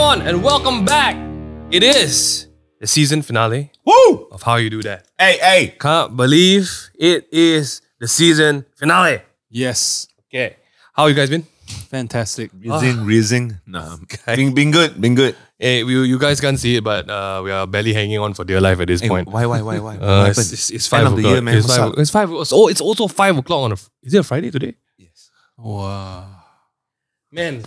on and welcome back. It is the season finale of How You Do That. Hey. Can't believe it is the season finale. Yes. Okay. How you guys been? Fantastic. Rizzing. No, been good. Hey, you guys can't see it, but we are barely hanging on for dear life at this point. Why? It's 5 End of the o'clock. year, man. It's 5. Oh, it's also 5 o'clock on is it a Friday today? Yes. Wow. Man,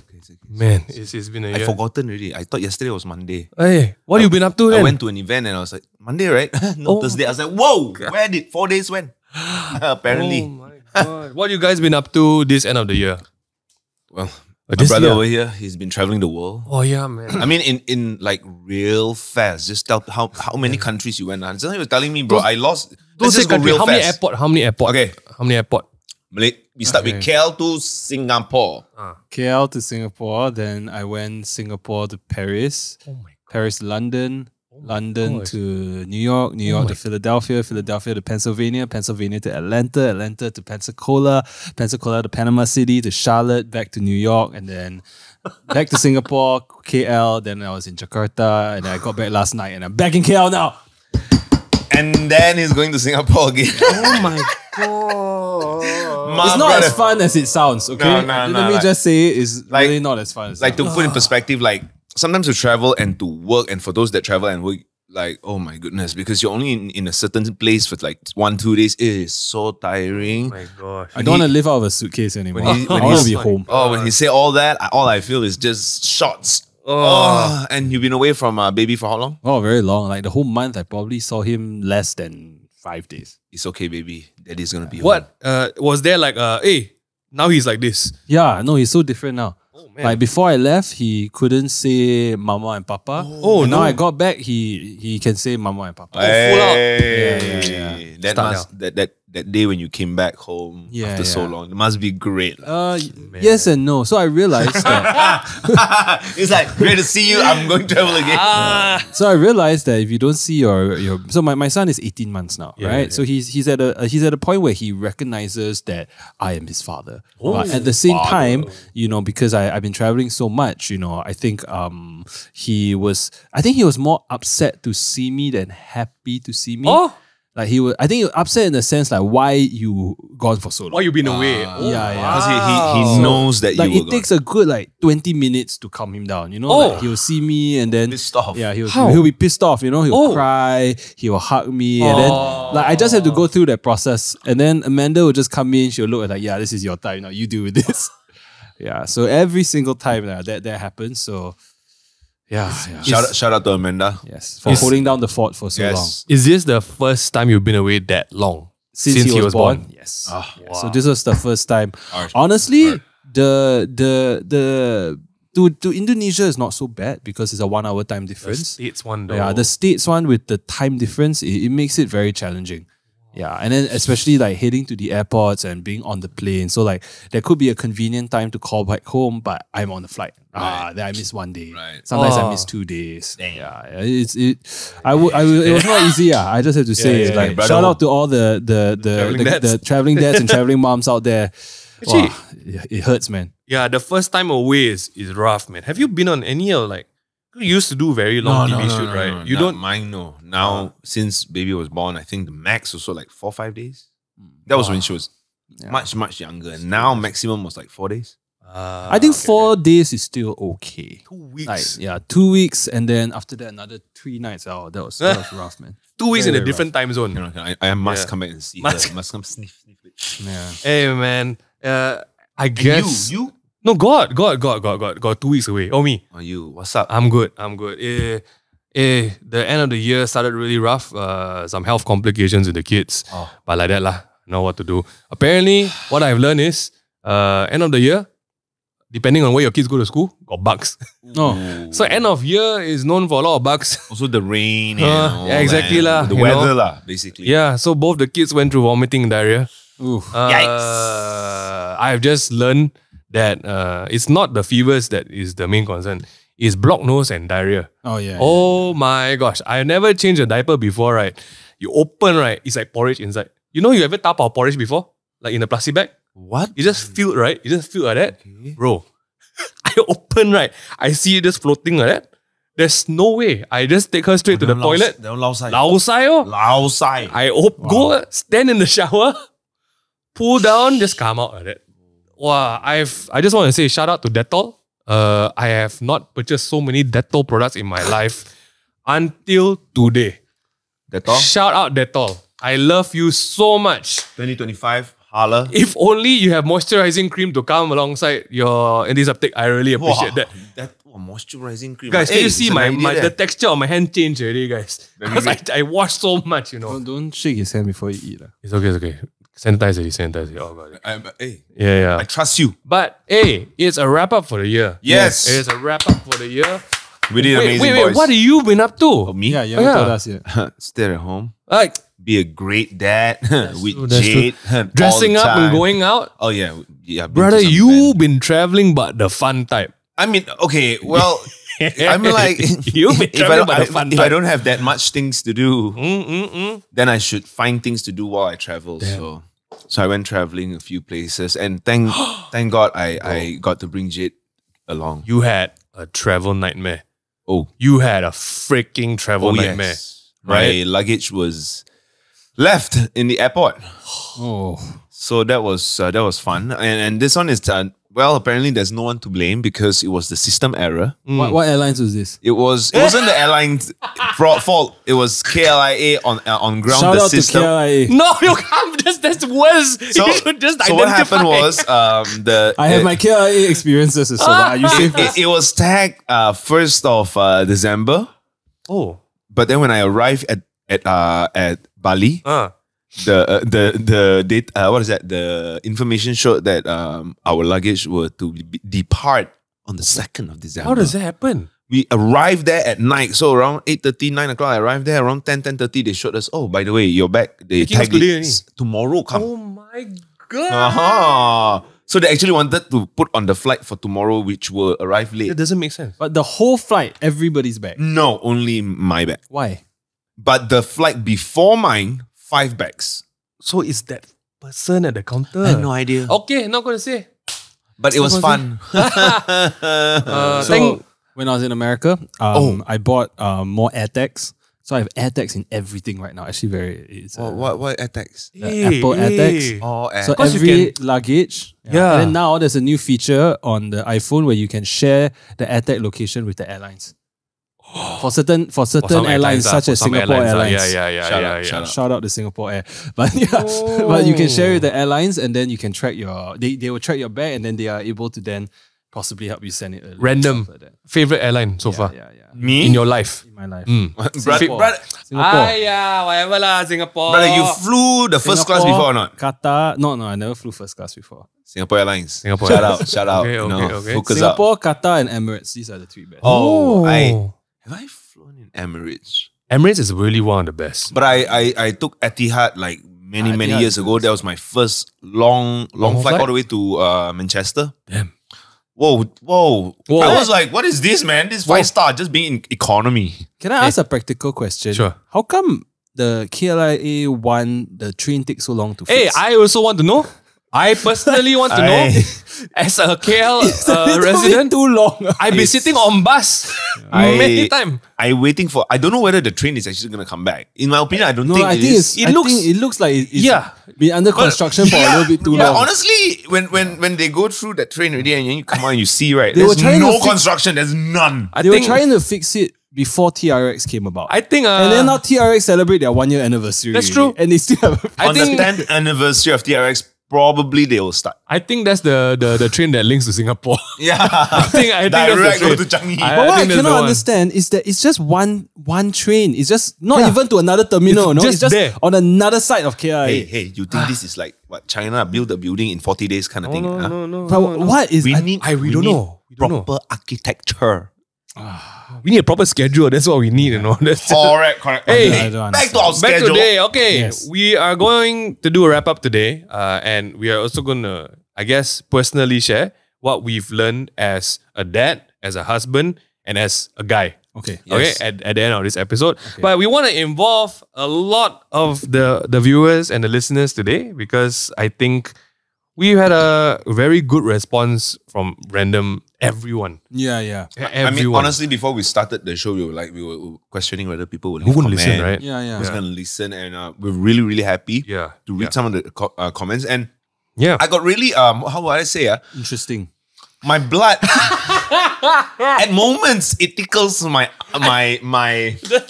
it's been a year. I've forgotten already. I thought yesterday was Monday. Hey, what have you been up to then? I went to an event and I was like, Monday, right? No, Thursday. I was like, whoa, where did 4 days went? Apparently. Oh my God. What you guys been up to this end of the year? Well, my brother over here, he's been traveling the world. Oh yeah, man. I mean, in like real fast. Just tell how many countries you went on. Just he was telling me, bro, I lost. Let's just go real How fast. many airport? Okay. How many airport? We start with KL to Singapore. KL to Singapore, then I went Singapore to Paris. Oh my God. Paris, London. London to New York, New York to Philadelphia, Philadelphia to Pennsylvania, Pennsylvania to Atlanta, Atlanta to Pensacola, Pensacola to Panama City, to Charlotte, back to New York, and then back to Singapore, KL. Then I was in Jakarta, and I got back last night, and I'm back in KL now. And then he's going to Singapore again. Oh my God. It's not as fun as it sounds, okay? No, Let me just say it's like- really not as fun as it Like to sounds. put in perspective, like sometimes to travel and to work, and for those that travel and work, like, oh my goodness, because you're only in a certain place for like 1-2 days, it is so tiring. Oh my gosh. I don't want to live out of a suitcase anymore. When he- I when want to he's- be home. Oh, when he say all that, all I feel is just shots. Oh, and you've been away from baby for how long? Oh, very long. Like the whole month, I probably saw him less than 5 days. It's okay, baby. Daddy's gonna be home. What? Was there like hey, now he's like this. Yeah, no, he's so different now. Oh man. Like before I left, he couldn't say mama and papa. Oh, and no. now I got back, he can say mama and papa. Hey, full out. Yeah. That Start must that day when you came back home after so long, it must be great. Yes and no. So I realized that. It's like great to see you. I'm going to travel again. So I realized that if you don't see your so my son is 18 months now, right? yeah. So he's at a point where he recognizes that I am his father. But at the same time, you know, because I've been traveling so much, you know, I think he was more upset to see me than happy to see me. Oh, Like I think he was upset in the sense like why you gone for so long. why you been away? yeah. Because he knows that Like you it were takes a good like 20 minutes to calm him down, you know? Like he'll see me and then pissed off. yeah, How? he'll be pissed off, you know? He'll cry, he'll hug me, and then like I just have to go through that process. And then Amanda will just come in, she'll look at like, yeah, this is your time, now you deal with this. Yeah. So every single time that happens. So yeah. Shout out to Amanda. Yes. For holding down the fort for so long. Yes. Is this the first time you've been away that long? Since he was born. Yes. wow. So this was the first time. Harsh. Honestly, the to Indonesia is not so bad because it's a 1 hour time The difference. States one though. Yeah, the States one with the time difference, it makes it very challenging. Yeah, and then especially like heading to the airports and being on the plane. So like there could be a convenient time to call back home, but I'm on the flight. Then I miss 1 day. Right. Sometimes I miss 2 days. Yeah, it was not easy. Yeah, I just have to say yeah, like brother. shout out to all the traveling dads and traveling moms out there. Actually- Wow, it hurts, man. Yeah, the first time away is rough, man. Have you been on any like you used to do very long TV shoot, right? You don't Mine, no. Now, since baby was born, I think the max was like 4-5 days. That was when she was much younger. And now maximum was like 4 days. I think 4 days is still okay. 2 weeks. Like 2 weeks, and then after that another 3 nights. Oh, that was rough, man. 2 weeks in a Very different time zone. You know, I must Yeah. come back and see Must- her. Must come sniff it. Yeah. Hey man, I guess You? no got 2 weeks away. Oh me, Or you? What's up? I'm good. The end of the year started really rough. Some health complications with the kids. But like that lah, know what to do. Apparently, what I've learned is end of the year, depending on where your kids go to school, got bugs. Oh, So end of year is known for a lot of bugs. Also the rain and all yeah, exactly that. lah, The you weather know. lah, basically. Yeah, so both the kids went through vomiting and diarrhea. oof. I've just learned that it's not the fevers that is the main concern. It's blocked nose and diarrhea. Oh yeah. Oh my gosh. I've never changed a diaper before, right? You open, right? It's like porridge inside. You know you ever tapao porridge before? Like in a plastic bag? What? You just feel, right? You just feel like that. Bro, I open, right? I see it just floating like that. There's no way. I just take her straight to the toilet. Lao sai oh. Lao sai. I go stand in the shower, pull down, just come out like that. Wow, I just want to say shout out to Dettol. I have not purchased so many Dettol products in my life until today. Dettol? Shout out Dettol. I love you so much. 2025, holla. If only you have moisturizing cream to come alongside your antiseptic, I really appreciate that. Moisturizing cream. Guys, can you see the texture of my hand change already, guys? Because I wash so much, you know. Don't shake his hand before you eat. It's okay. Sanitize it. Oh, God. Hey, Yeah. I trust you. But hey, it's a wrap up for the year. Yes. It's a wrap up for the year. We did amazing, boys. What have you been up to? Oh, me? Yeah, you haven't told us yet. Stay at home. Like Be a great dad with true, that's Jade. dressing all the up and time. going out. Oh, yeah. Been Brother, to some you've event. been traveling but the fun type. I mean, okay, well, I'm like, You've been traveling but the fun if I type. don't have that much things to do, then I should find things to do while I travel. So I went traveling a few places, and thank God I got to bring Jade along. You had a travel nightmare. Oh, You had a freaking travel nightmare. yes. My luggage was left in the airport. Oh. So that was fun. And this one is well, apparently there's no one to blame because it was the system error. What airlines was this? It wasn't the airline's fault. It was KLIA on ground. Shout the out system. to KLIA. No, you can't. That's worse. You should just So what identify. happened was I have my KLIA experiences as well. Are you safe? it was tagged 1st of December. Oh. But then when I arrived at Bali, the date what is that? The information showed that our luggage were to depart on the 2nd of December. How does that happen? We arrived there at night. So around 8:30, 9 o'clock, I arrived there. Around 10:30, they showed us, oh, by the way, your bag, they Taking us tagged today it tomorrow. Come. Oh my God. So they actually wanted to put on the flight for tomorrow, which will arrive late. That doesn't make sense. But the whole flight, everybody's back. No, only my bag. Why? But the flight before mine, 5 bags. So is that person at the counter? I have no idea. Okay, not going to say. But it was fun. So when I was in America, I bought more AirTags. So I have AirTags in everything right now. Actually, it's what attacks? Apple AirTags. Oh, So Because you every luggage. Yeah. And then now there's a new feature on the iPhone where you can share the AirTag location with the airlines. For certain some airlines, such as Singapore Airlines. Yeah. Shout out to Singapore Air. But but you can share with the airlines, and then you can track they will track your bag, and then they are able to then possibly help you send it early. Random. Like that. Favorite airline so far Yeah. Me? in your life? In my life. Brother, Singapore. Yeah, whatever lah, Singapore. brother, you flew the first class before or not? Qatar. No, I never flew first class before. Singapore Airlines. Singapore Shout Airlines. out. Okay, you okay, know, okay. Focus Singapore, up. Qatar, and Emirates. These are the 3 best. Oh, have I flown in Emirates? Emirates is really one of the best. But I took Etihad like many Etihad years is ago. That was my first long flight flight? all the way to Manchester. Damn. Whoa. Whoa. I was like, what is this, man? This 5-star just being in economy. Can I ask a practical question? Sure. How come the KLIA one, the train takes so long to Hey, fix? I also want to know. I personally want to know. As a KL resident, too long. I've been sitting on bus many times. I'm waiting for. I don't know whether the train is actually gonna come back. In my opinion, I don't think I it think is. it looks like it's Yeah. been under construction for a little bit too Yeah, long. honestly, when they go through that train already and you come out and you see, right, They were there's trying to no fix- construction. There's none. I They were think, trying to fix it before TRX came about. I think, and then now TRX celebrate their 1 year anniversary. That's true. And they still have. On the 10th anniversary of TRX, probably they will start. I think that's the train that links to Singapore. Yeah. I think Direct that's go the to train. Changi. I But what I think that's the cannot one. understand is that it's just one train. It's just not even to another terminal. It's No, just it's just there. on another side of KI. Hey, you think this is like what China build a building in 40 days kind of thing? huh? No. But what is We I- need we don't know. We don't know. proper architecture. We need a proper schedule. That's what we need, you know. That's Correct. Hey, I don't back to our Back schedule. today, okay. Yes. We are going to do a wrap up today, and we are also going to, I guess, personally share what we've learned as a dad, as a husband, and as a guy. Okay. Okay, at the end of this episode. But we want to involve a lot of the viewers and the listeners today because I think we had a very good response from everyone. Yeah, yeah. I mean, honestly, before we started the show, we were questioning whether people would leave wouldn't comment, listen, right? Yeah. who's going to listen, and we're really, really happy Yeah. to read some of the comments. And Yeah. I got really, how would I say, Interesting. my blood at moments it tickles my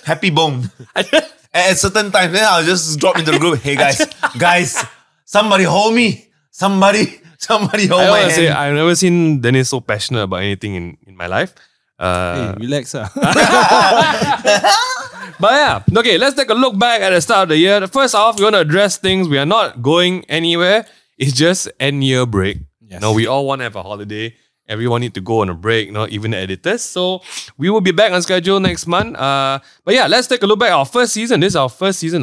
happy bone. At certain times, then I'll just drop into the group. Hey guys, somebody hold me. Somebody hold I my want to hand. say, I've never seen Dennis so passionate about anything in my life. Hey, relax. But yeah, okay, let's take a look back at the start of the year. First off, we want to address things. We are not going anywhere. It's just end year break. Yes. No, we all want to have a holiday. Everyone need to go on a break, even the editors. So we will be back on schedule next month. But yeah, let's take a look back at our first season. This is our first season.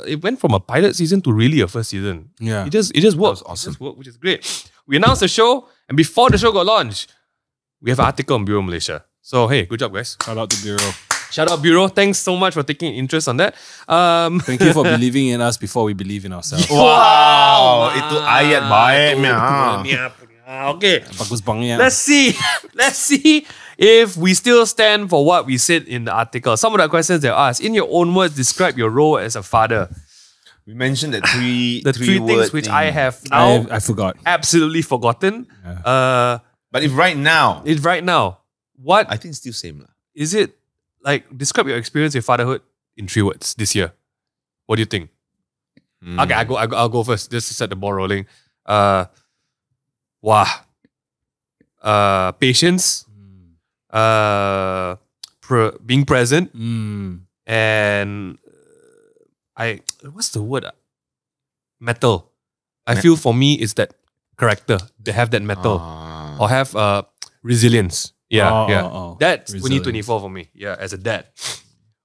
It went from a pilot season to really a first season. Yeah. It just worked. awesome. It just worked, which is great. We announced the show, and before the show got launched, we have an article on BURO Malaysia. So hey, good job, guys. Shout out to BURO. Shout out BURO. Thanks so much for taking interest on that. Thank you for believing in us before we believe in ourselves. Wow, itu ayat baik Mia. Okay. Bagus bang ya. Let's see. Let's see if we still stand for what we said in the article. Some of the questions they asked. In your own words, describe your role as a father. We mentioned that three things which I have now I forgot. absolutely forgotten. But if right now, what I think it's still same lah. is it like? Describe your experience with fatherhood in 3 words this year. What do you think? Okay, I'll go first. Just to set the ball rolling. Patience. Being present. And what's the word? Metal. I feel for me it's that character. They have that metal. Or have resilience. Yeah. That's Resilience. 2024 for me. Yeah, as a dad.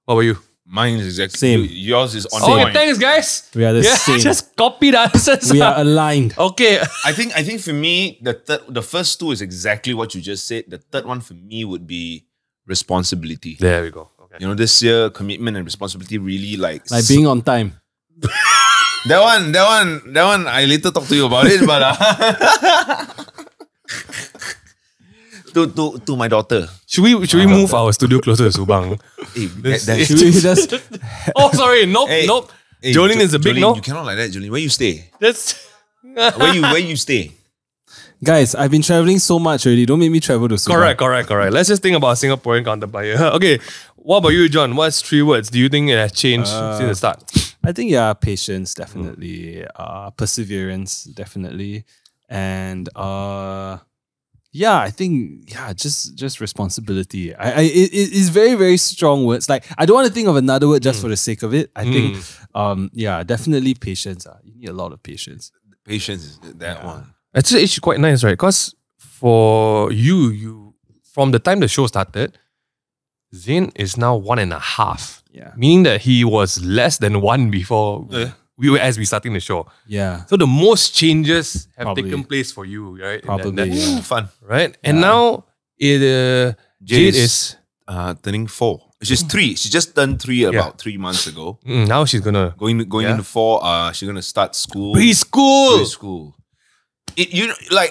What about you? Mine is exactly Same. Yours is on Okay, point. thanks guys. We are the same. Just copy the answers. We are aligned. Okay. I think for me, the first two is exactly what you just said. The third one for me would be responsibility. There we go. Okay. You know, this year commitment and responsibility really like Being on time. that one. I later talk to you about it, but to my daughter. Should we move our studio closer to Subang? Should we just Oh, sorry. Nope. Hey, Nope. Hey, Jolene is a big Jolene, no. You cannot like that, Jolene. Where you stay? That's Where you stay? Guys, I've been traveling so much already. Don't make me travel to Subang. correct. Let's just think about Singaporean counterpart here. Okay. What about you, John? What's 3 words? Do you think it has changed since the start? I think patience definitely, perseverance definitely, and I think just responsibility. It's very, very strong words. Like I don't want to think of another word just for the sake of it. I think definitely patience. You need a lot of patience. Patience is that one. Actually, it's quite nice, right? Because for you from the time the show started, Zain is now 1.5. Yeah. Meaning that he was less than 1 before we starting the show. Yeah. So the most changes have Probably. taken place for you, right? in Probably, that- yeah. Fun. Right? And now Jade is turning 4. She's 3. She just turned 3 about 3 months ago. now she's gonna Going into 4. She's gonna start school. preschool.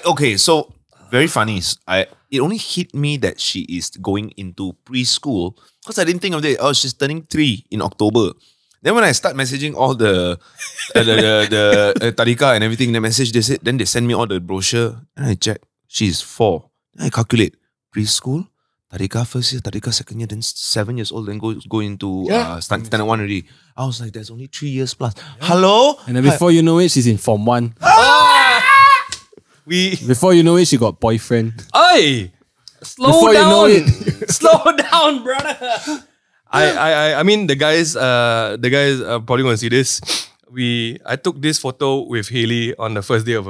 Okay, so very funny. It only hit me that she is going into preschool because I didn't think of it. Oh, she's turning 3 in October. Then when I start messaging all the Tarika and everything, the message then they send me all the brochure and I check. She's 4. Then I calculate preschool. Tarika first year, Tarika second year, then 7 years old, then go into standard 1 already. I was like, there's only 3 years plus. Hello? And then before you know it, she's in Form 1. Before you know it, she got boyfriend. Hey! Slow Before down! you know it. Slow down, brother! I mean the guys are probably gonna see this. I took this photo with Haley on the first day of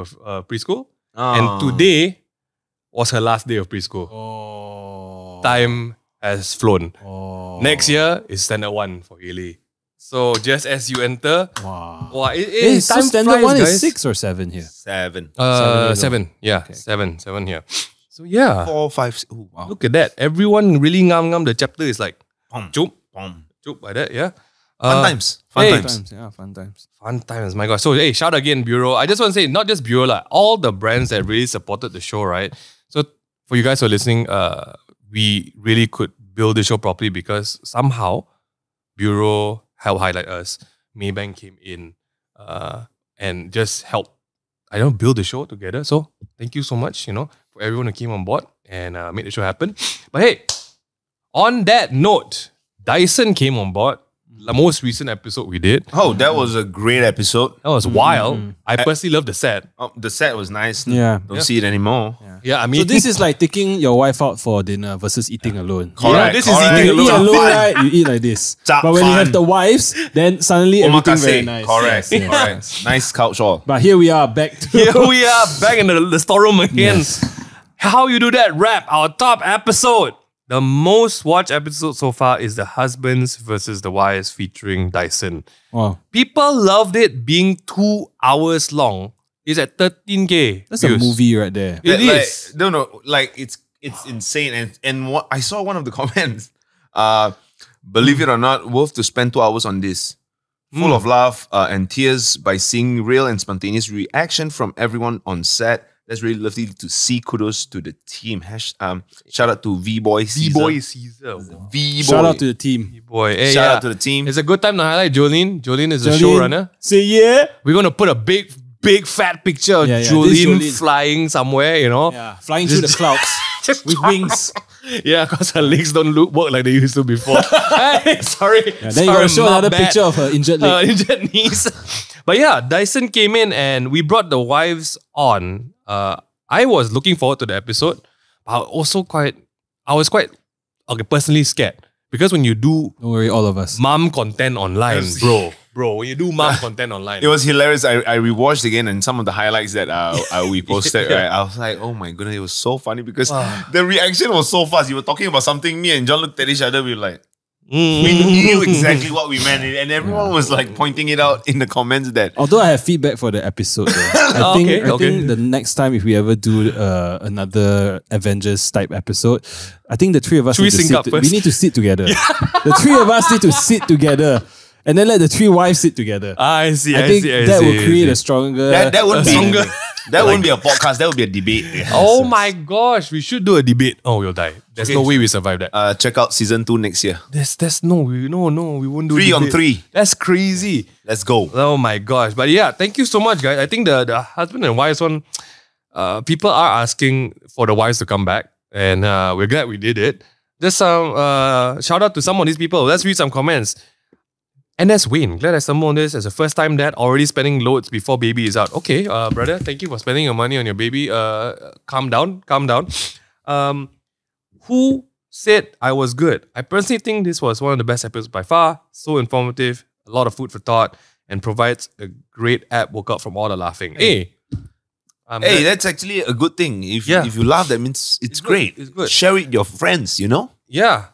preschool. And today was her last day of preschool. Time has flown. Next year is standard 1 for Haley. So just as you enter, Wow. time standard flies, 1 guys. is 6 or 7 here? 7. 7. Yeah, Okay. 7 here. So yeah, 4, 5. Oh, wow. look at that. Everyone really ngam the chapter is like Pom. chup Pom. like that. Yeah. Fun times. Fun times. Yeah, fun times. Fun times, my gosh. So, hey, shout out again, BURO. I just want to say, not just BURO, like, all the brands that really supported the show, right? So, for you guys who are listening, we really could build the show properly because somehow BURO helped highlight us. Maybank came in and just helped, build the show together. So, thank you so much, for everyone who came on board and made the show happen. But hey, on that note, Dyson came on board. The most recent episode we did. Oh, that was a great episode. That was wild. I personally love the set. The set was nice. Yeah. Don't see it anymore. Yeah, I mean... So this is like taking your wife out for dinner versus eating alone. Correct. This is correct. eating You eat alone. alone, right? You eat like this. Chap But when you fun. have the wives, then suddenly everything very Omakase. nice. Correct. Yes, yes. Correct. Nice couch all. But here we are back to Here we are back in the storeroom again. Yes. How you do that rap, our top episode. The most watched episode so far is the husbands versus the wives featuring Dyson. Wow. People loved it being 2 hours long. It's at 13K. That's views. a movie right there. It Like, is. no, like it's insane. And what I saw one of the comments. Believe it or not, worth to spend 2 hours on this. Full of laugh and tears by seeing real and spontaneous reaction from everyone on set. That's really lovely to see. Kudos to the team. Shout out to V-Boy Caesar. B-Boy Caesar. V-Boy. Shout out to the team. B-Boy. Hey, Shout out to the team. It's a good time to highlight Jolene. Jolene is the showrunner. Say yeah. We're going to put a big fat picture of Yeah, this Jolene, Jolene. flying somewhere, Yeah. Flying through the clouds with wings. Yeah, because her legs don't work like they used to before. Hey, sorry. Yeah, then you gotta show my another bad. picture of her injured leg. Injured knees. But yeah, Dyson came in and we brought the wives on. I was looking forward to the episode, but I was quite personally scared. Because when you do Don't worry, all of us. mom content online, bro, when you do mom content online, It was hilarious. I rewatched again and some of the highlights that we posted, right? I was like, oh my goodness, it was so funny because the reaction was so fast. You were talking about something, me and John looked at each other, we were like, we knew exactly what we meant. And everyone was like pointing it out in the comments that... Although I have feedback for the episode, though. I think the next time if we ever do another Avengers type episode, I think the three of us Should we sync up first? we need to sit together. The three of us need to sit together. And then let the three wives sit together. I see. I think that will create a stronger... That would be... stronger. That wouldn't be a podcast. That would be a debate. Oh my gosh, we should do a debate. Oh, we'll die. There's no way we survive that. Check out season 2 next year. There's no, we won't do 3 on debate. 3. That's crazy. Let's go. Oh my gosh. But yeah, thank you so much, guys. I think the husband and wives one, people are asking for the wives to come back. And we're glad we did it. Just some shout out to some of these people. Let's read some comments. And that's Wayne. Glad I stumbled on this as a first time dad, already spending loads before baby is out. Okay, brother, thank you for spending your money on your baby. Calm down. Who said I was good? I personally think this was one of the best episodes by far. So informative, a lot of food for thought, and provides a great app workout from all the laughing. Hey, That's actually a good thing. If you laugh, that means it's great. It's good. Share it with your friends, you know? Yeah.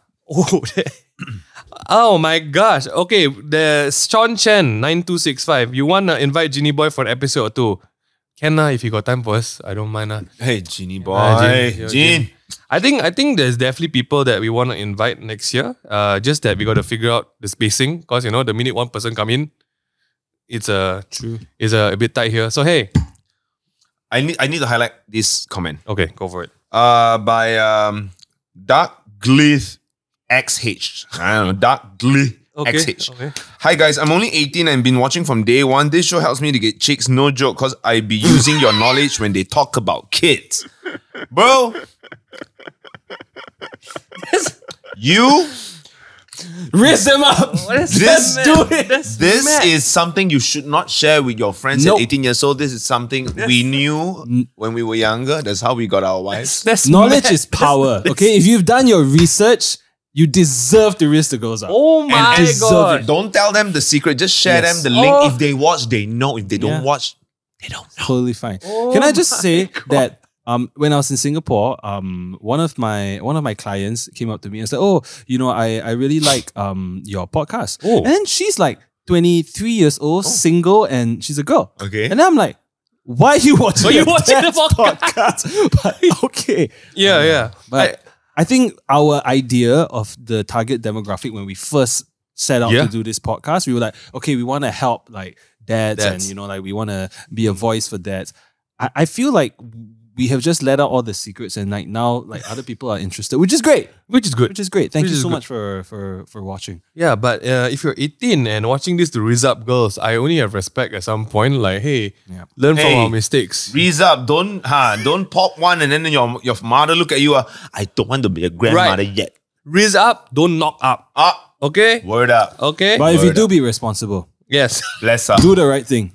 Oh my gosh. Okay, the Sean Chen 9265. You wanna invite Genie Boy for an episode or two? Can if you got time for us. I don't mind. Hey, Genie boy. Gene. I think there's definitely people that we want to invite next year. Just that we got to figure out the spacing because the minute one person come in, it's a bit tight here. So hey, I need to highlight this comment. okay, go for it. By Dark Glith XH. I don't know, Dark Glith XH. Okay. Hi guys, I'm only 18 and been watching from day one. This show helps me to get chicks, no joke, because I be using your knowledge when they talk about kids. Bro, you Raise them up. This- Let's do it. This is something you should not share with your friends Nope. at 18 years old. This is something we knew when we were younger. That's how we got our wives. That's Knowledge mad. is power. Okay, if you've done your research, you deserve to raise the girls up. Oh my deserve god. it. Don't tell them the secret. Just share Yes. them the link. Oh. If they watch, they know. If they don't Yeah. watch, they don't know. Totally fine. Oh Can I just my say God. that when I was in Singapore, one of my clients came up to me and said, "Oh, I really like your podcast." Oh. And then she's like 23 years old, single, and she's a girl. Okay. And I'm like, "Why are you watching? Why you the watching the dad's podcast?" But okay. Yeah. But I think our idea of the target demographic when we first set out to do this podcast. We were like, okay, we want to help like dads and, you know, like we want to be a voice for dads. I feel like we have just let out all the secrets and like now like other people are interested, which is great. Which is good. Which is great. Thank you so much for watching. Yeah, but if you're 18 and watching this to rizz up girls, I only have respect at some point. Like, hey, learn from our mistakes. Rizz up, don't pop one and then your mother look at you. I don't want to be a grandmother yet. Rizz up, don't knock up. Okay? Word up. Okay? But if you do, be responsible. Yes. Bless up. Do the right thing.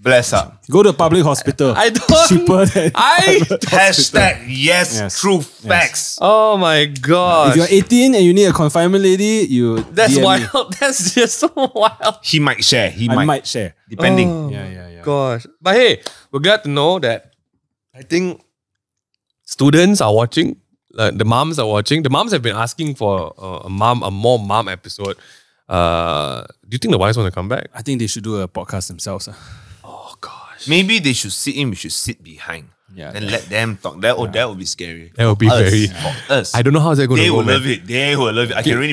Bless up. Go to a public hospital. I don't. Cheaper than Hashtag yes, true facts. Oh my god. If you're 18 and you need a confinement lady, That's DM wild. me. That's just so wild. He might share. I might share. Depending. Oh, Yeah. Gosh. But hey, we're glad to know that I think students are watching. The moms are watching. The moms have been asking for a more mom episode. Do you think the wives want to come back? I think they should do a podcast themselves. Oh gosh. Maybe they should sit in. We should sit behind. Yeah. And let them talk. That would be scary. That would be very. For us. I don't know how they're going to They go. will love it. They will love it. I can really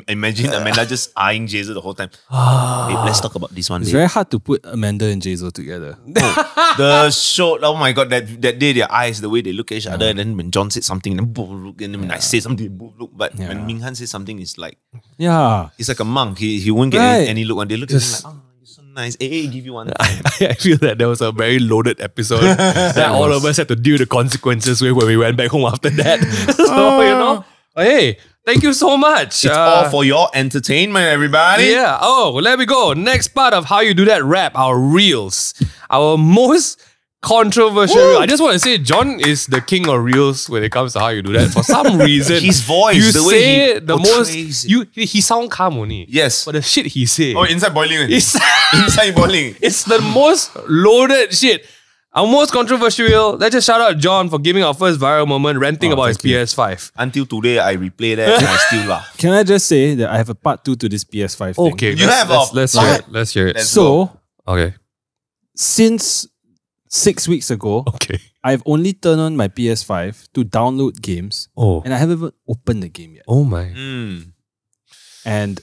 imagine Amanda just eyeing Jason the whole time. Babe, let's talk about this one. It's babe. very hard to put Amanda and Jazel together. The show, oh my god, that day their eyes, the way they look at each other, and then when John said something, then both look, and then when I say something, both look. But when Minghan says something, it's like he's like a monk. He won't get any look, and they look at him like, oh, you're so nice. Hey, give you one. I feel that there was a very loaded episode that all of us had to deal with the consequences with when we went back home after that. So, you know, hey, thank you so much. It's all for your entertainment, everybody. Yeah. Oh, there we go. Next part of How You Do That rap, our reels. Our most controversial reel. I just want to say John is the king of reels when it comes to how you do that. For some reason, His voice, you the way say he the portrays most. He sound calm only. Yes. But the shit he say. Oh, inside boiling. It's, Inside boiling. it's the most loaded shit. Our most controversial reel. Let's just shout out John for giving our first viral moment ranting about his PS5. Until today, I replay that and I still laugh. Can I just say that I have a part 2 to this PS5 thing? Okay. You have let's hear it. Let's hear it. So, Okay. since 6 weeks ago, Okay. I've only turned on my PS5 to download games, Oh. and I haven't even opened the game yet. Oh my. And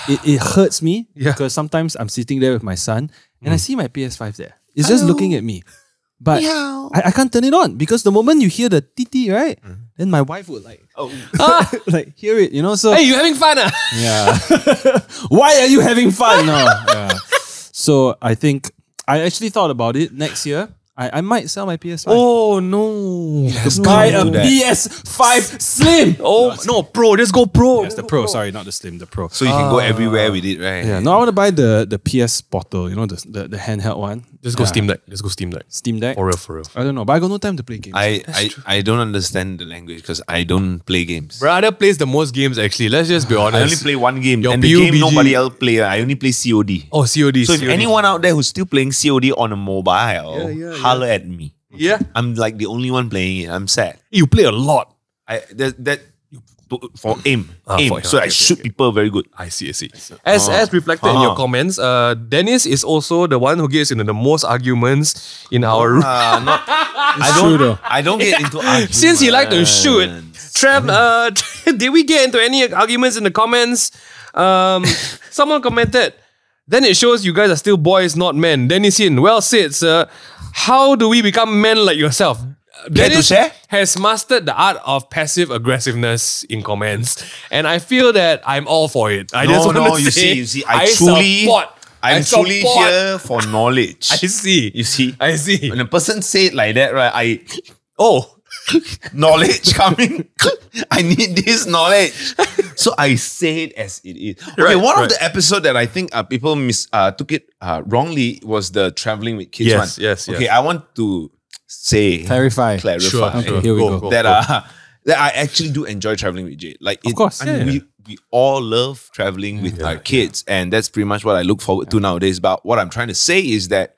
it hurts me Yeah. because sometimes I'm sitting there with my son and I see my PS5 there. It's just looking at me. But I can't turn it on because the moment you hear the titi, right? Then my wife would like, like hear it, you know? So Hey, you having fun? yeah. Why are you having fun? No. Yeah. So I think I actually thought about it next year. I might sell my PS5. Oh no. To buy a PS5 Slim. Oh no, Pro. Just go Pro. Yes, the Pro. Sorry, not the Slim, the Pro. So you can go everywhere with it, right? Yeah, no, I want to buy the PS Portal, you know, the handheld one. Just go Steam Deck. Just go Steam Deck. Steam Deck. For real. I don't know, but I got no time to play games. I don't understand the language because I don't play games. Brother plays the most games actually. Let's just be honest. I only play one game, Your and the game PUBG. nobody else play. I only play COD. Oh, COD. So if COD. anyone out there who's still playing COD on a mobile, holler at me. Yeah. I'm like the only one playing it. I'm sad. You play a lot. For aim. For- So I okay, shoot people very good. I see. As reflected in your comments, Dennis is also the one who gets into the most arguments in our I don't get into arguments. Since he like to shoot, Trev, did we get into any arguments in the comments? Someone commented, then it shows you guys are still boys, not men. Dennisian, well said, sir. How do we become men like yourself? Care to share? has mastered the art of passive aggressiveness in comments, and I feel that I'm all for it. I just want to say, you see, I'm truly support. here for knowledge. I see. You see? I see. When a person say it like that, right? Oh, knowledge coming. I need this knowledge. So I say it as it is. Okay, one of the episodes that I think people took it wrongly was the traveling with kids one. Yes. Okay, I want to say Clarify. Sure. Okay, here we go. that I actually do enjoy traveling with Jade. Like, Of course. I mean, we all love traveling with our kids, and that's pretty much what I look forward to nowadays. But what I'm trying to say is that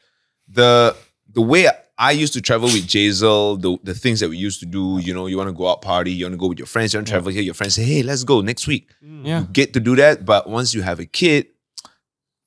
the way I used to travel with Jazel, the things that we used to do, you know, you want to go out party, you want to go with your friends, you want to travel here, your friends say, hey, let's go next week. Yeah. You get to do that, but once you have a kid,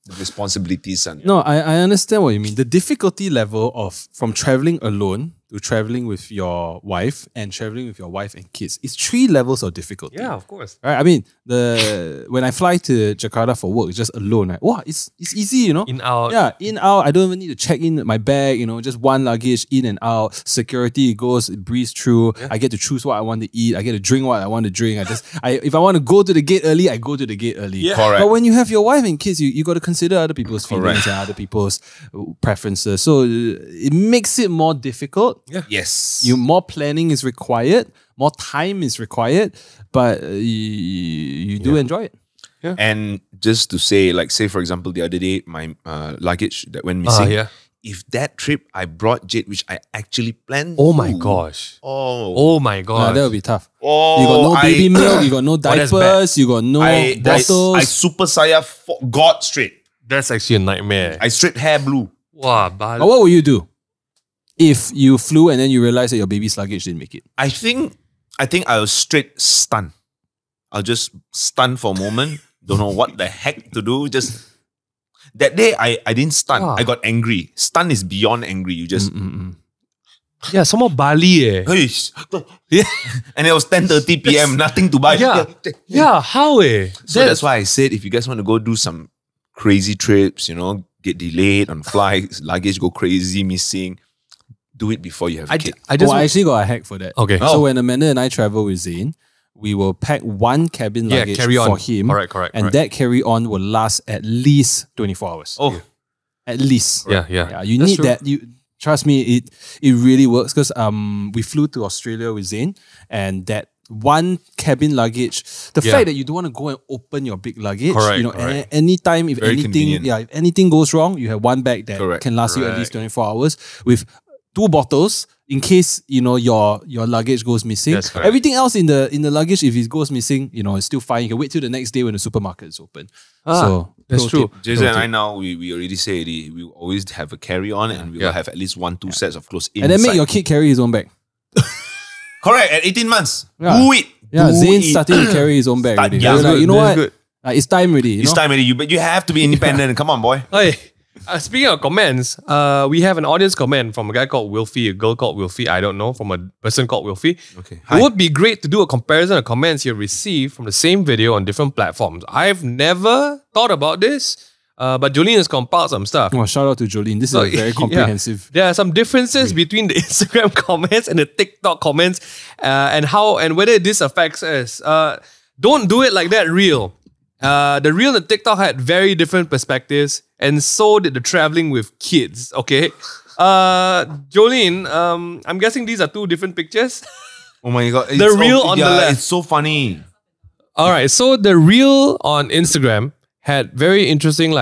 the responsibilities are... No, I understand what you mean. The difficulty level from traveling alone to traveling with your wife and traveling with your wife and kids is 3 levels of difficulty. Yeah, of course. Right? I mean, when I fly to Jakarta for work, just alone, right? Wow, it's easy, you know? In, out. Yeah, in, out. I don't even need to check in my bag, you know, just one luggage, in and out. Security goes, it breeze through. Yeah. I get to choose what I want to eat. I get to drink what I want to drink. If I want to go to the gate early, I go to the gate early. Yeah. Correct. But when you have your wife and kids, you got to consider other people's feelings and other people's preferences. So it makes it more difficult. Yeah. Yes. More planning is required, more time is required, but you do enjoy it. Yeah. And just to say, like, say for example, the other day, my luggage that went missing. If that trip I brought Jade, which I actually planned. Oh my gosh. Oh my gosh. That would be tough. Oh, you got no baby milk, you got no diapers, you got no bottles. I super saya God straight. That's actually a nightmare. I straight hair blue. Wow. But what would you do if you flew and then you realized that your baby's luggage didn't make it? I think I'll straight stun. I'll just stun for a moment. Don't know what the heck to do. Just that day, I didn't stun. I got angry. Stun is beyond angry. You just yeah, some more Bali yeah, and it was 10:30 PM. Nothing to buy. Yeah, how So that's why I said if you guys want to go do some crazy trips, you know, get delayed on flights, luggage go crazy, missing. Do it before you have a kid. I actually got a hack for that. Okay. So when Amanda and I travel with Zayn, we will pack one cabin luggage for him. Correct. And that carry-on will last at least 24 hours. Oh. At least. Yeah. You need that. Trust me, it really works because we flew to Australia with Zayn, and that one cabin luggage, the fact that you don't want to go and open your big luggage, anytime if anything goes wrong, you have one bag that can last you at least 24 hours with 2 bottles in case your luggage goes missing. Everything else in the luggage, if it goes missing, it's still fine. You can wait till the next day when the supermarket is open. So that's true. Jason and I now we already say we will always have a carry on and we will have at least 1-2 sets of clothes inside. And then make your kid carry his own bag. Correct, at 18 months. Yeah. Do it. Yeah, Zayn's starting to carry his own bag already. You know what? It's time already. It's time already. But you have to be independent. Come on, boy. Hey. Speaking of comments, we have an audience comment from a guy called Wilfie, a girl called Wilfie, I don't know, from a person called Wilfie. Okay. It would be great to do a comparison of comments you received from the same video on different platforms. I've never thought about this, but Jolene has compiled some stuff. Oh, shout out to Jolene. This is very comprehensive. There are some differences between the Instagram comments and the TikTok comments, and whether this affects us. Don't do it like that, Reel. The Reel and TikTok had very different perspectives, and so did the traveling with kids. Okay, Jolene, I'm guessing these are 2 different pictures. Oh my god, the Reel on the left. It's so funny. All right, so the Reel on Instagram had very interesting,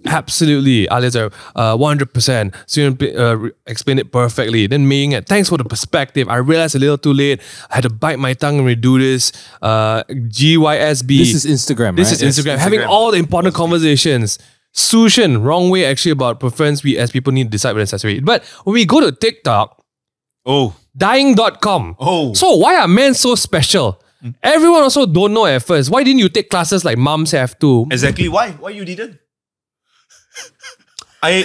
absolutely, Alice, 100%. So explained it perfectly. Then Ming had, thanks for the perspective. I realized a little too late. I had to bite my tongue and redo this. GYSB. This is Instagram, This is Instagram. Having all the important conversations. Sushin, wrong way actually about preference. We as people need to decide whether it's necessary. But when we go to TikTok, dying.com. So why are men so special? Everyone also don't know at first. Why didn't you take classes like moms have to? Exactly. Why? Why you didn't? My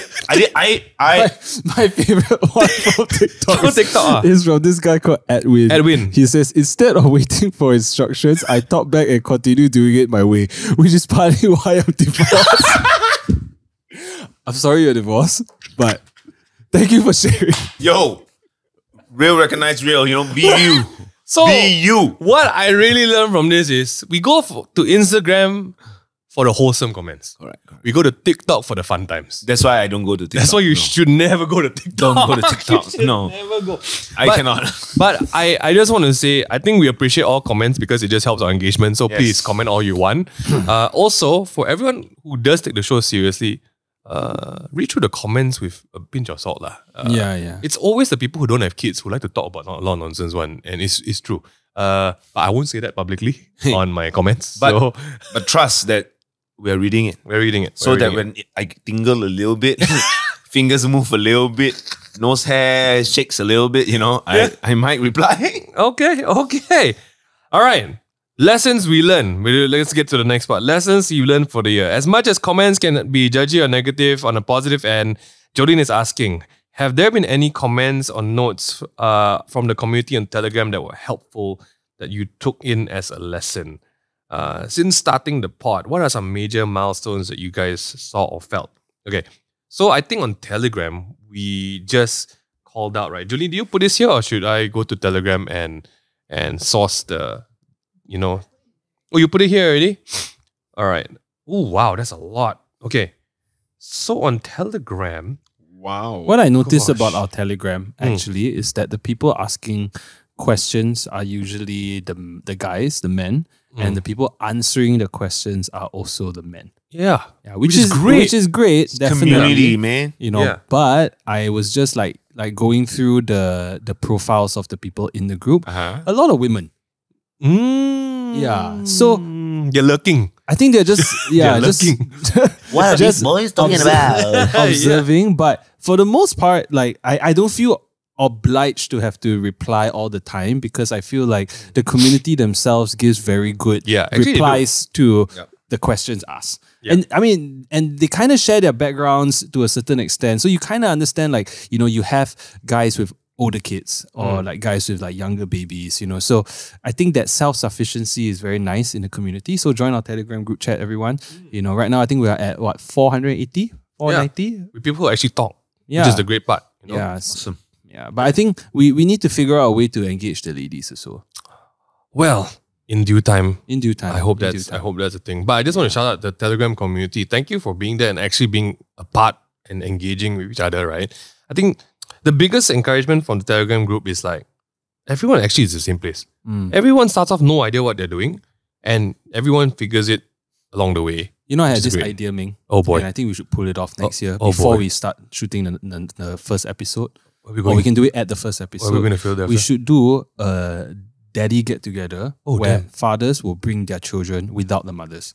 favorite one from TikTok is from this guy called Edwin. He says, instead of waiting for instructions, I thought back and continued doing it my way, which is partly why I'm divorced. I'm sorry you're divorced, but thank you for sharing. Yo, real recognize real, be you. So, be you. What I really learned from this is we go to Instagram for the wholesome comments. Correct. We go to TikTok for the fun times. That's why I don't go to TikTok. That's why you should never go to TikTok. Don't go to TikTok. No. Never go. I cannot. But I just want to say, I think we appreciate all comments because it just helps our engagement. So please comment all you want. Also, for everyone who does take the show seriously, read through the comments with a pinch of salt. It's always the people who don't have kids who like to talk about a lot of nonsense one, and it's true. But I won't say that publicly on my comments. But trust that we're reading it. We're reading it. So that when I tingle a little bit, fingers move a little bit, nose hair shakes a little bit, I might reply. Okay. All right. Lessons we learn. Let's get to the next part. Lessons you learned for the year. As much as comments can be judgy or negative, on a positive end, Jolene is asking, have there been any comments or notes from the community on Telegram that were helpful that you took in as a lesson? Since starting the pod, what are some major milestones that you guys saw or felt? Okay, so I think on Telegram, we just called out, right? Julie, do you put this here or should I go to Telegram and source the, you know? Oh, you put it here already? All right. Oh, wow, that's a lot. Okay. So on Telegram... Wow. What I noticed about our Telegram actually is that the people asking questions are usually the guys, the men, and the people answering the questions are also the men. Yeah. Which is great. Which is great, definitely. Community, man. You know, but I was just like going through the profiles of the people in the group. A lot of women. Yeah. So you're looking. I think they're just what are these boys talking about? Observing, but for the most part, like I don't feel obliged to have to reply all the time because I feel like the community themselves gives very good replies to the questions asked. And I mean, and they kind of share their backgrounds to a certain extent. So you kind of understand, like, you know, you have guys with older kids or like guys with like younger babies, you know. So I think that self-sufficiency is very nice in the community. So join our Telegram group chat, everyone. You know, right now I think we are at what, 480, 490? With people who actually talk, which is the great part. You know? Yeah, awesome. Yeah, but I think we need to figure out a way to engage the ladies also. Well, in due time. In due time. I hope that's a thing. But I just want to shout out the Telegram community. Thank you for being there and actually being a part and engaging with each other, right? I think the biggest encouragement from the Telegram group is like, everyone actually is the same place. Everyone starts off no idea what they're doing and everyone figures it along the way. You know, I had this idea, Ming. Oh boy. And I think we should pull it off next year before we start shooting the first episode. Or we can do it at the first episode. We're going to film that. We should do a daddy get-together where fathers will bring their children without the mothers.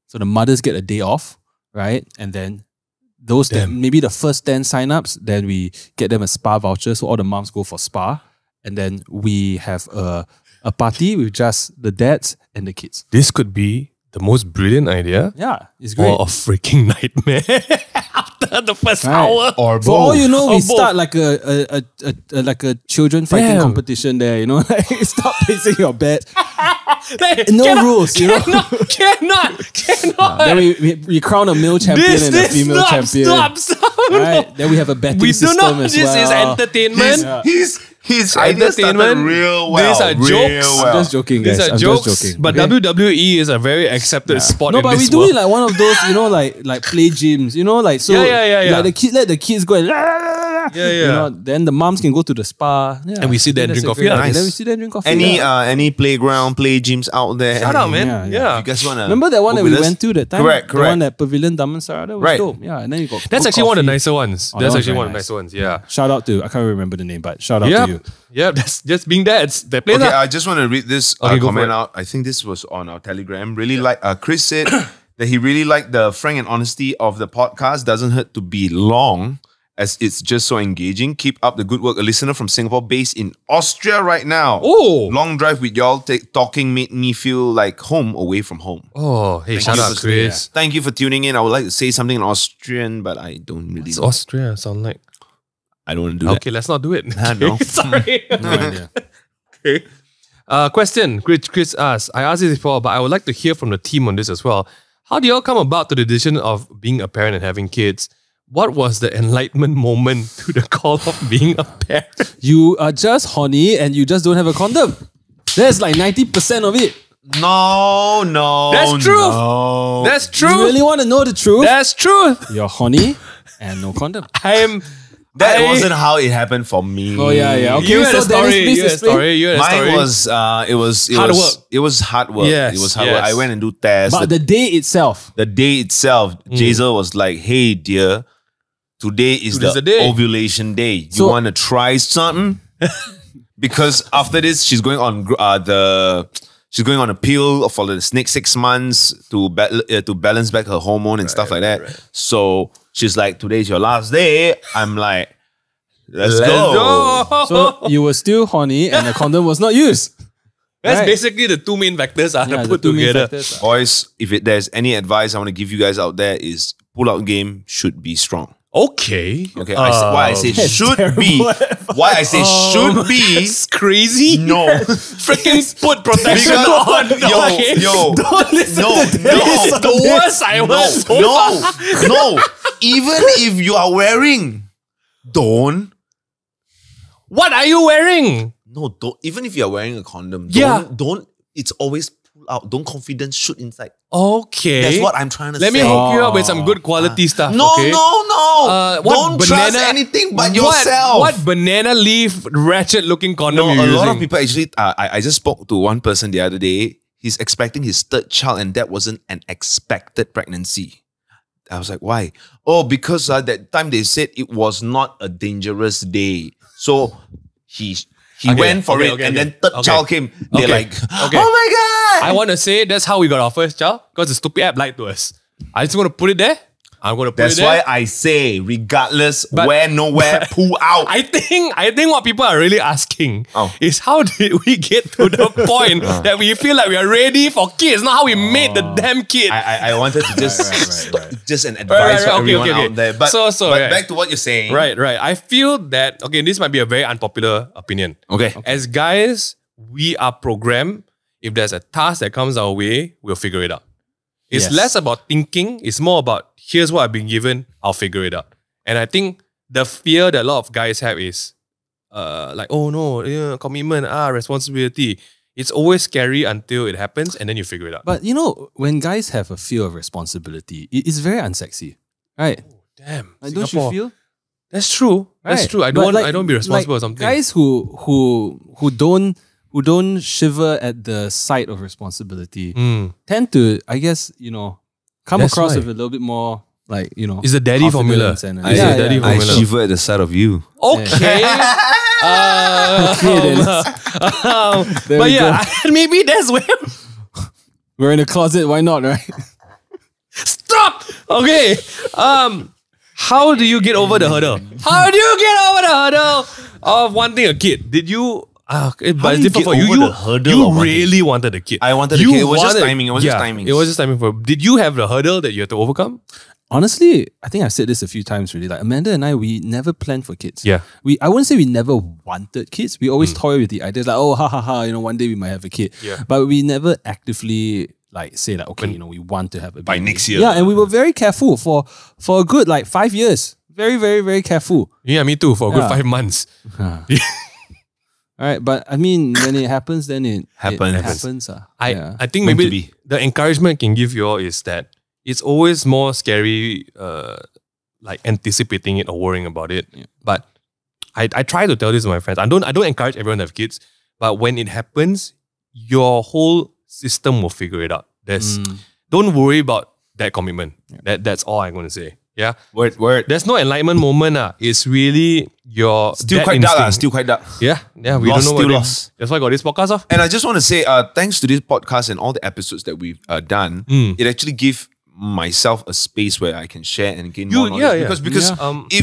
So the mothers get a day off, right? And then those that maybe the first 10 signups, then we get them a spa voucher. So all the moms go for spa. And then we have a party with just the dads and the kids. This could be the most brilliant idea. Yeah, it's great. Or a freaking nightmare after the first hour. Or both. For all you know, we start like a children fighting competition there, you know? Like, stop placing your bet. No rules, you know? Cannot. Then we crown a male champion and a female champion. Stop. Right? Then we have a betting system as well. This is entertainment. His ideas started real well. These are jokes. I'm just joking, guys. These are jokes. But WWE is a very accepted sport in this world. No, but we do it like one of those, you know, like play gyms, you know, like so. Like let the kids go and you know, then the moms can go to the spa. Yeah, and we sit there and drink coffee. Nice. Then we sit there and drink coffee. Any playground, play gyms out there? Shout out, man. Yeah. You guys wanna remember that one that we went to that time? Correct. The one at Pavilion Damansara. That was dope. Yeah, and then you got that's actually one of the nicer ones. That's actually one of the nicer ones. Yeah. Shout out to, I can't remember the name, but shout out to you. Yeah, that's just being dads. That place. Okay, I just want to read this comment out. I think this was on our Telegram. Really like Chris said that he really liked the frank and honesty of the podcast. Doesn't hurt to be long, as it's just so engaging. Keep up the good work. A listener from Singapore based in Austria right now. Oh, long drive with y'all talking made me feel like home away from home. Oh, hey, shout out, Chris. Thank you for tuning in. I would like to say something in Austrian, but I don't really know. Austria sound like? I don't want to do that. Okay, let's not do it. No. Sorry. No idea. Okay. Question. Chris asked, I asked this before, but I would like to hear from the team on this as well. How do y'all come about to the decision of being a parent and having kids? What was the enlightenment moment to the call of being a parent? You are just horny and you just don't have a condom. That's like 90% of it. No. That's true. No. That's true. You really want to know the truth? That's true. You're horny and no condom. That wasn't how it happened for me. Oh yeah. Okay, you had a story. Mine was it was hard work. It was hard work. Yes, it was hard work. I went and do tests. But the day itself, Jazel was like, "Hey dear, today is the day. ovulation day. You want to try something?" Because after this, she's going on a pill for the next 6 months to balance back her hormone and stuff like that. Right. So she's like, today's your last day. I'm like, let's go. So you were still horny and the condom was not used. That's basically the two main factors to put together. Boys, if there's any advice I want to give you guys out there is pull-out game should be strong. Okay. Okay, why I say should be. Why I say should be. It's crazy. No. Freaking put protection on. Yo. Don't listen No, to no. this. The worst I was so far. No. Even if you are wearing, don't. What are you wearing? No, don't. Even if you are wearing a condom, don't. It's always pull out. Don't confidence shoot inside. Okay. That's what I'm trying to Let say. me hook you up with some good quality stuff. No, okay? no. Don't trust anything but yourself. What banana leaf ratchet looking condom No, you're a using? lot of people actually. I just spoke to one person the other day. He's expecting his third child, and that wasn't an expected pregnancy. I was like, why? Oh, because that time they said it was not a dangerous day, so he went for it, and then third child came. They're like, oh my god! I want to say that's how we got our first child because the stupid app lied to us. I just want to put it there. I'm going to put That's it there. why I say, regardless, But- where, nowhere, pull out. I think what people are really asking is how did we get to the point that we feel like we are ready for kids, not how we made the damn kid. I wanted to just just an advice Right, for okay, everyone okay. out there. But, So, but right. back to what you're saying. Right. I feel that, okay, this might be a very unpopular opinion. Okay. As guys, we are programmed. If there's a task that comes our way, we'll figure it out. It's Yes. less about thinking. It's more about, here's what I've been given, I'll figure it out. And I think the fear that a lot of guys have is like, oh no, commitment, responsibility. It's always scary until it happens and then you figure it out. But you know, when guys have a fear of responsibility, it's very unsexy, right? Damn. Like, don't you Singapore. feel? That's true. That's Right. true. I But don't be responsible like or something. Guys who don't shiver at the sight of responsibility tend to, I guess, come That's across why. with a little bit more like, It's the daddy formula. confidence and- It's the daddy I formula. shiver at the sight of you. Okay. Okay, then. There but we yeah, maybe that's where. We're in a closet, why not, right? Stop. Okay. How do you get over the hurdle? How do you get over the hurdle of wanting a kid? Did you? But do it's you different get for you. over the hurdle of You wanting- really wanted a kid. I wanted a You kid. It was just wanted- timing. It was just timing. It was just timing for. Did you have the hurdle that you had to overcome? Honestly, I think I've said this a few times really. Like Amanda and I, we never planned for kids. Yeah. I wouldn't say we never wanted kids. We always toy with the ideas like, oh, one day we might have a kid. Yeah. But we never actively say like, okay, we want to have a baby. By next year. Yeah, and we were very careful for a good 5 years. Very, very, very careful. Yeah, me too. For a good Yeah. 5 months. All right, but I mean, when it happens, then it Happens. happens. I think Meant to maybe be. the encouragement I can give you all is that it's always more scary, like anticipating it or worrying about it. Yeah. But I try to tell this to my friends. I don't encourage everyone to have kids, but when it happens, your whole system will figure it out. Don't worry about that commitment. That's all I'm going to say. Yeah. Word. There's no enlightenment moment. It's really your Still that quite dark. instinct. Still quite dark. Yeah. We Lost, don't know still what lost. That's why I got this podcast off. And I just want to say, thanks to this podcast and all the episodes that we've done, it actually gives myself a space where I can share and gain more knowledge. Because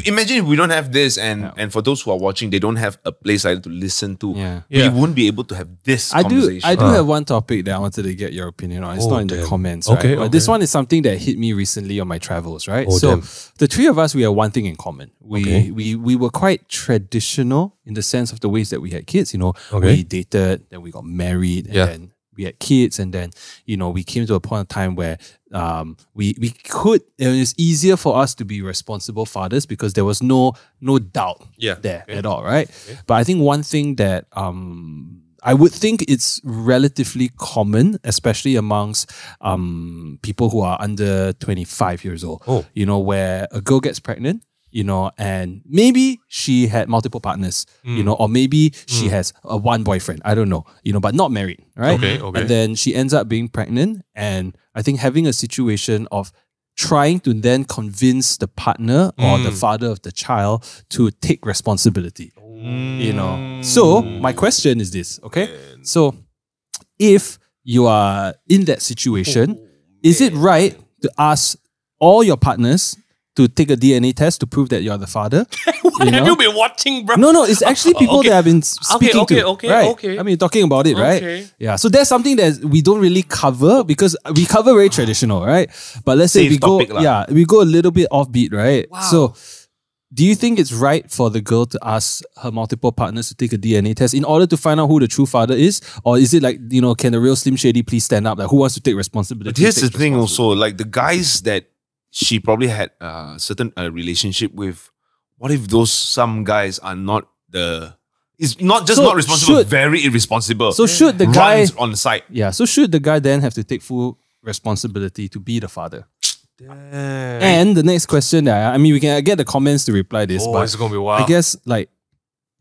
imagine if we don't have this, and for those who are watching, they don't have a place like to listen to. Yeah. We wouldn't be able to have this I conversation. do have one topic that I wanted to get your opinion on. It's not in the comments, right? Okay, But this one is something that hit me recently on my travels, right? Oh, so damn. the three of us, we have one thing in common. We were quite traditional in the sense of the ways that we had kids. We dated, then we got married, and then we had kids, and then we came to a point of time where we could. It was easier for us to be responsible fathers because there was no doubt there at all, right? Okay. But I think one thing that I would think it's relatively common, especially amongst people who are under 25 years old. Where a girl gets pregnant, and maybe she had multiple partners, or maybe she has one boyfriend. I don't know, but not married, right? Okay. And then she ends up being pregnant, and I think having a situation of trying to then convince the partner or the father of the child to take responsibility, So my question is this, okay? So if you are in that situation, is it right to ask all your partners to take a DNA test to prove that you're the father? What have you been watching, bro? No, it's actually people that I've been speaking to. Right? Okay. I mean, talking about it, right? Okay. Yeah. So that's something that we don't really cover because we cover very traditional, right? But let's say Safe we go, topic lah. we go a little bit offbeat, right? Wow. So do you think it's right for the girl to ask her multiple partners to take a DNA test in order to find out who the true father is? Or is it like, you know, can the real Slim Shady please stand up? Like, who wants to take responsibility? But here's the thing also, like the guys that she probably had a certain relationship with, what if some guys are not it's not just not responsible, very irresponsible. So should the guy runs on the side? Yeah, so should the guy then have to take full responsibility to be the father? Damn. And the next question, I mean, we can get the comments to reply this, but it's gonna be wild. I guess like,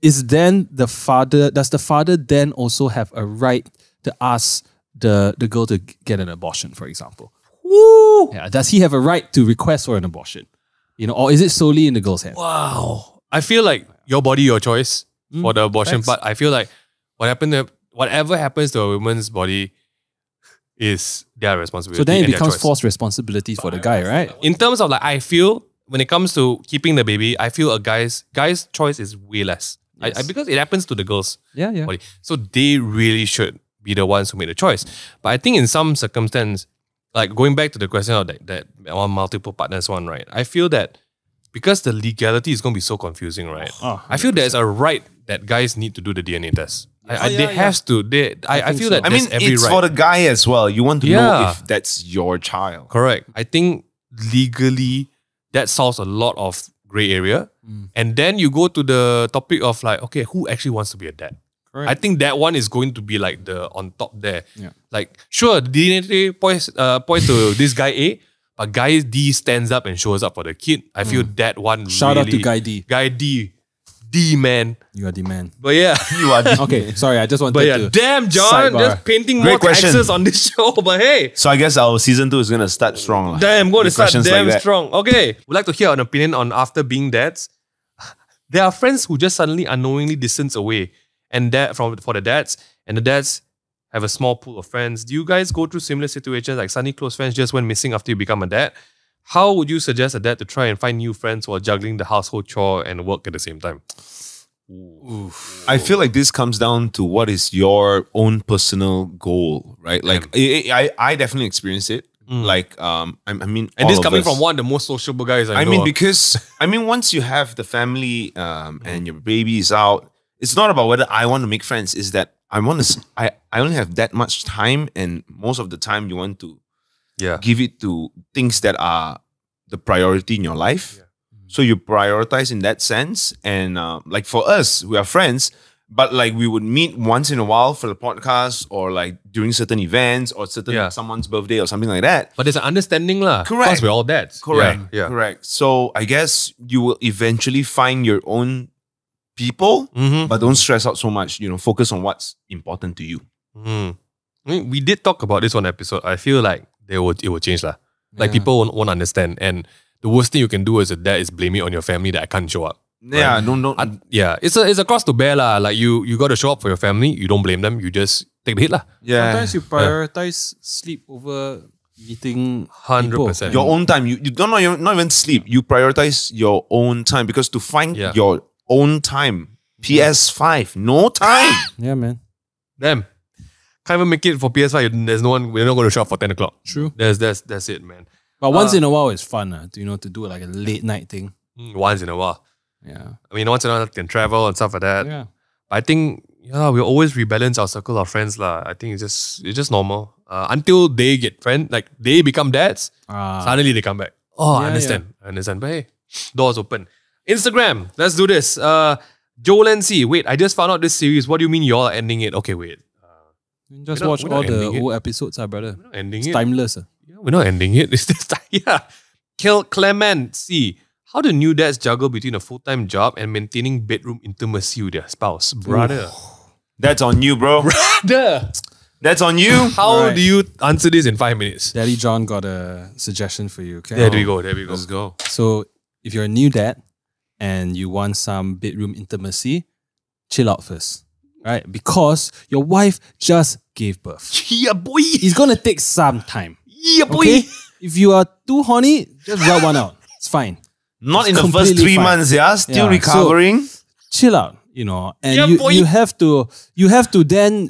does the father then also have a right to ask the girl to get an abortion, for example? Woo! Yeah, does he have a right to request for an abortion? You know, or is it solely in the girl's hands? Wow. I feel like your body, your choice for the abortion part. I feel like whatever happens to a woman's body is their responsibility. So then it becomes forced responsibilities for the guy, right? In terms of like, I feel when it comes to keeping the baby, I feel a guy's choice is way less. Yes. Because it happens to the girl's body. So they really should be the ones who make the choice. But I think in some circumstance, like going back to the question of that one multiple partners one, right? I feel that because the legality is going to be so confusing, right? I feel there's a right that guys need to do the DNA test. They have to. I feel that there's every it's right. for the guy as well. You want to know if that's your child. Correct. I think legally that solves a lot of gray area. And then you go to the topic of like, okay, who actually wants to be a dad? Correct. I think that one is going to be like the on top there. Yeah. Like, sure, DNA points to this guy A, but guy D stands up and shows up for the kid. I feel that one Shout out to Guy D. Guy D. D man. You are the man. But yeah. You are okay, sorry, I just wanted to damn John, sidebar. just painting Great more question. taxes on this show. But hey. So I guess our season 2 is going to start strong. Damn, going to start damn like strong. Okay. We'd like to hear an opinion on after being dads. There are friends who just suddenly unknowingly distance away and for the dads, and the dads have a small pool of friends. Do you guys go through similar situations like suddenly close friends just went missing after you become a dad? How would you suggest a dad to try and find new friends while juggling the household chore and work at the same time? I feel like this comes down to what is your own personal goal, right? Like I definitely experienced it. Like I mean, and this coming from one of the most sociable guys I know. mean, because once you have the family and your baby is out, it's not about whether I want to make friends. Is that I only have that much time, and most of the time you want to give it to things that are the priority in your life. So you prioritize in that sense. And like for us, we are friends, but like we would meet once in a while for the podcast or like during certain events or someone's birthday or something like that. But there's an understanding lah. Correct. Because we're all dads. Correct. Yeah. Correct. So I guess you will eventually find your own people, but don't stress out so much. You know, focus on what's important to you. I mean, we did talk about this one episode. I feel like it will change lah. Like people won't understand. And the worst thing you can do as a dad is blame it on your family that I can't show up. Yeah, right? no. It's a cross to bear lah. Like you got to show up for your family. You don't blame them. You just take the hit lah. Yeah. Sometimes you prioritize sleep over meeting 100%. Your own time. You don't know. You're not even sleep. You prioritize your own time because to find your own time, PS5, no time. Yeah, man. Damn. Can't even make it for PS5. There's no one. We're not going to show up for 10 o'clock. True. That's it, man. But once in a while, it's fun, to do like a late night thing. Once in a while. Yeah. I mean, once in a while, you can travel and stuff like that. Yeah. I think, we always rebalance our circle of friends lah. I think it's just normal. Until they get friends, like they become dads, suddenly they come back. Oh, I understand. I understand. But hey, doors open. Instagram, let's do this. Joel C. Wait, I just found out this series. What do you mean you're ending it? Okay, wait. Just watch all the old episodes, brother. We're not ending it's it. Timeless. Yeah, we're not ending it. It's just Kill Clement C. How do new dads juggle between a full-time job and maintaining bedroom intimacy with their spouse? Brother. That's on you, bro. Brother. That's on you. How do you answer this in 5 minutes? Daddy John got a suggestion for you. Okay? There we go. Let's go. So if you're a new dad and you want some bedroom intimacy, chill out first. Right? Because your wife just gave birth. Yeah, boy. It's going to take some time. Yeah, boy. Okay? If you are too horny, just rub one out. It's fine. Not It's in the first 3 completely fine. months, still Yeah, recovering. so chill out, and Yeah, boy. you have to then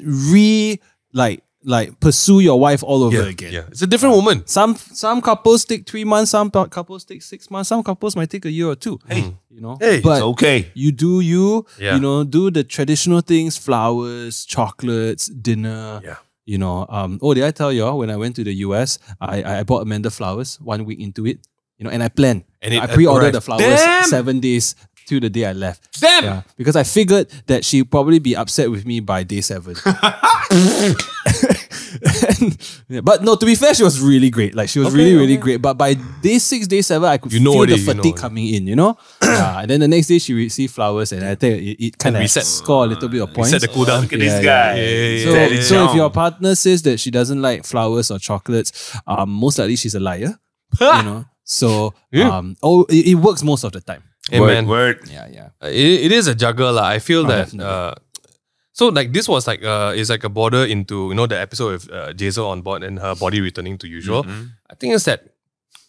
like pursue your wife all over again. Yeah, it's a different woman. Some couples take 3 months, some couples take 6 months, some couples might take a year or two. You know, Hey, but it's okay. you do you. Yeah. You know, do the traditional things: flowers, chocolates, dinner. Yeah. You know, did I tell y'all when I went to the US, I bought Amanda flowers 1 week into it. You know, and I planned. And I pre-ordered arrived. the flowers Damn! 7 days to the day I left. Damn! Yeah, because I figured that she'd probably be upset with me by day 7. Yeah, but no, to be fair, she was really great. Like she was really great. But by day 6, day 7, I could feel the fatigue coming in. You know, and then the next day she received flowers, and I think it kind of reset. score a little bit of points. Set the cool down. Look at this guy. So if your partner says that she doesn't like flowers or chocolates, most likely she's a liar. You know, so it works most of the time. Amen. Word. Yeah. It is a juggle lah. I feel that definitely. so like this was like is like a border into the episode with Jazel on board and her body returning to usual. I think it's that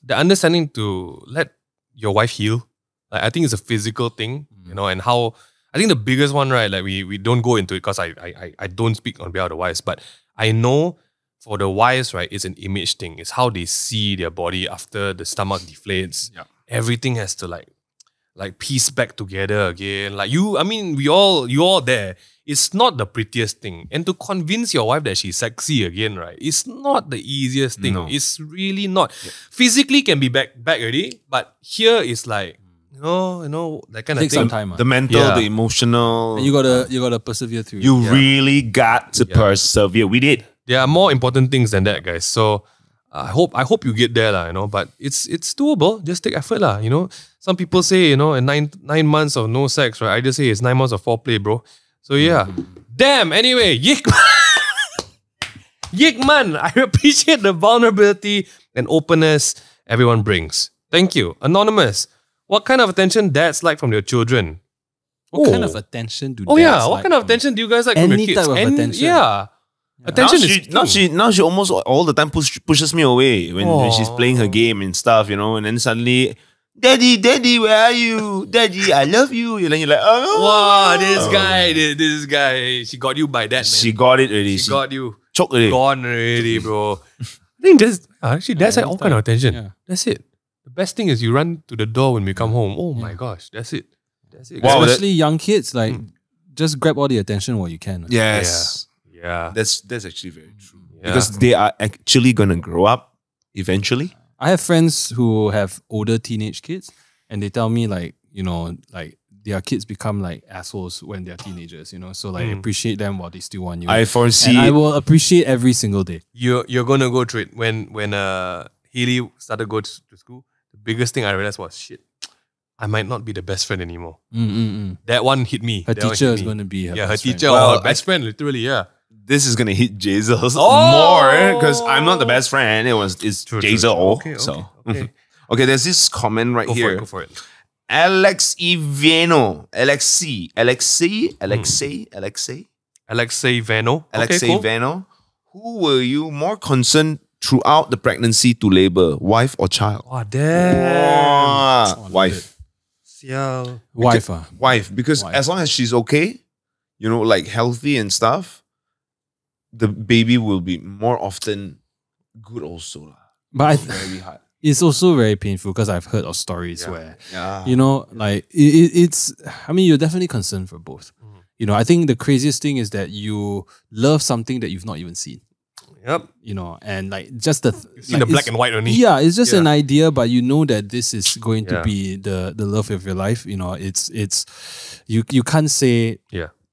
the understanding to let your wife heal. Like I think it's a physical thing, and how I think the biggest one, right? Like we don't go into it because I don't speak on behalf of the wives, but I know for the wives, right, it's an image thing. It's how they see their body after the stomach deflates. Yeah. Everything has to like piece back together again. Like you all there. It's not the prettiest thing. And to convince your wife that she's sexy again, right? It's not the easiest thing. No. It's really not. Physically can be back already, but here is like, that kind of Take thing. some time. The mental, Yeah. the emotional. And you gotta persevere through. You it. really got to persevere. We did. There are more important things than that, guys. So I hope you get there, lah. But it's doable. Just take effort, lah. Some people say, in 9 months of no sex, right? I just say it's 9 months of foreplay, bro. So yeah. Damn. Anyway, Yikman, I appreciate the vulnerability and openness everyone brings. Thank you. Anonymous, what kind of attention dads like from their children? What kind of attention do? Oh yeah, dads what like kind of from- attention do you guys like from your Any kids? type of attention. Yeah. Attention is king. Now she almost all the time pushes me away when she's playing her game and stuff, and then suddenly, Daddy, where are you? Daddy, I love you. And then you're like, oh. Wow, this guy, she got you by that, man. She got it already. She got you. Choked already. Gone already, bro. I think that's like all kind of attention. Yeah. That's it. The best thing is you run to the door when we come home. Oh my gosh, that's it. That's it. Wow, Especially young kids, like just grab all the attention while you can. Yes. Yeah. That's actually very true. Yeah. Because they are actually going to grow up eventually. I have friends who have older teenage kids, and they tell me like their kids become like assholes when they're teenagers. So like appreciate them while they still want you. I foresee. And I will appreciate every single day. You're gonna go through it. When Haley started going to school, the biggest thing I realized was shit. I might not be the best friend anymore. That one hit me. Her That one teacher hit is me. going to be her her best teacher friend. or Well, her best friend, literally, yeah. This is going to hit Jazel's Oh! more because I'm not the best friend. It's True, Jazel. true. Okay, So. okay. Okay, there's this comment right here. Go for it. Alexei Vano. Alexei Cool. Vano. Who were you more concerned throughout the pregnancy to labor? Wife or child? Oh, damn. Wife. Yeah. Wife. Wife. Because as long as she's okay, like healthy and stuff, the baby will be more often good also. But Very hard. it's also very painful because I've heard of stories where, Yeah. like it's, I mean, you're definitely concerned for both. I think the craziest thing is that you love something that you've not even seen. Yep. And like just the Seen the black and white only. Yeah, it's just Yeah. an idea, but you know that this is going to Yeah. be the love of your life. It's you can't say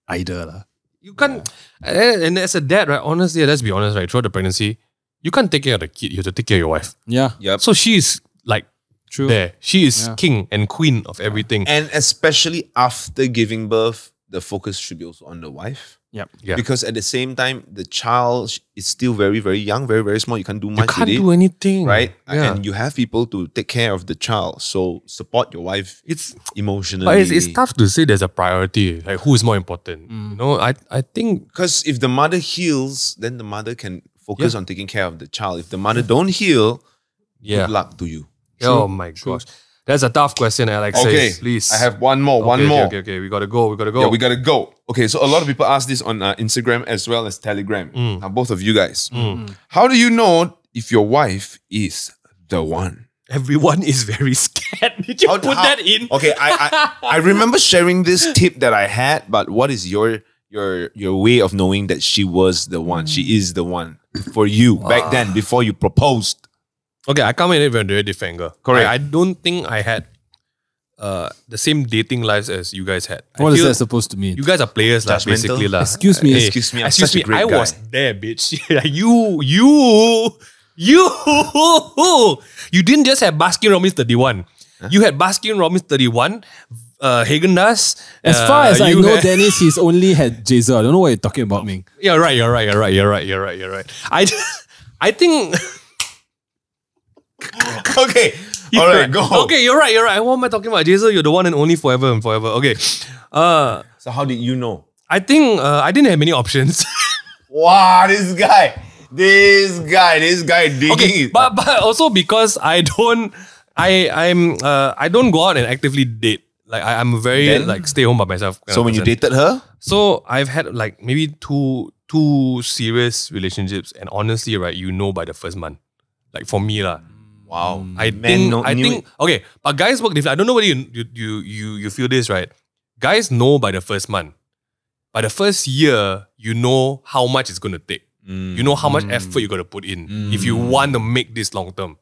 either lah. You can't, and as a dad, right? Honestly, let's be honest, right? Throughout the pregnancy, you can't take care of the kid. You have to take care of your wife. Yeah, Yep. So she's like true. there. She is Yeah. king and queen of everything. And especially after giving birth, the focus should be also on the wife. Yep. Yeah. Because at the same time, the child is still very, very young, very, very small. You can't do much You can't with it, do anything. right? Yeah. And you have people to take care of the child. So support your wife It's emotionally. but it's tough to say there's a priority. Like who is more important? I think Because if the mother heals, then the mother can focus on taking care of the child. If the mother don't heal, good luck to you. Oh my gosh. That's a tough question, Alex. Okay, Please. I have one more. Okay. We gotta go. Yeah, we gotta go. Okay, so a lot of people ask this on Instagram as well as Telegram. Now, both of you guys. How do you know if your wife is the one? Everyone is very scared. Did you put that in? Okay, I remember sharing this tip that I had, but what is your way of knowing that she was the one? She is the one for you back then before you proposed. Okay, I come in it with a very different angle. Correct. I don't think I had the same dating lives as you guys had. What is that supposed to mean? You guys are players, lah, Judgmental? basically. Excuse me. Excuse me, I'm such a great I guy. was there, bitch. You didn't just have Baskin Robbins 31. You had Baskin Robbins 31, Häagen-Dazs. As far as I you know, had- Dennis, he's only had Jason. I don't know what you're talking about, Ming. You're right. I think. Okay, all right, go. Okay, you're right. What am I talking about? Jason, you're the one and only forever and forever. Okay. So how did you know? I think I didn't have many options. Wow, this guy digging Okay, it. but also because I don't go out and actively date. Like I'm very Then? like stay home by myself. kind So of when you person. dated her, So I've had like maybe two serious relationships, and honestly, right, you know by the first month. Like for me, lah. wow, I think okay, but guys work different. I don't know whether you feel this, right? Guys know by the first month. By the first year, you know how much it's gonna take. You know how much effort you're gonna put in if you want to make this long term.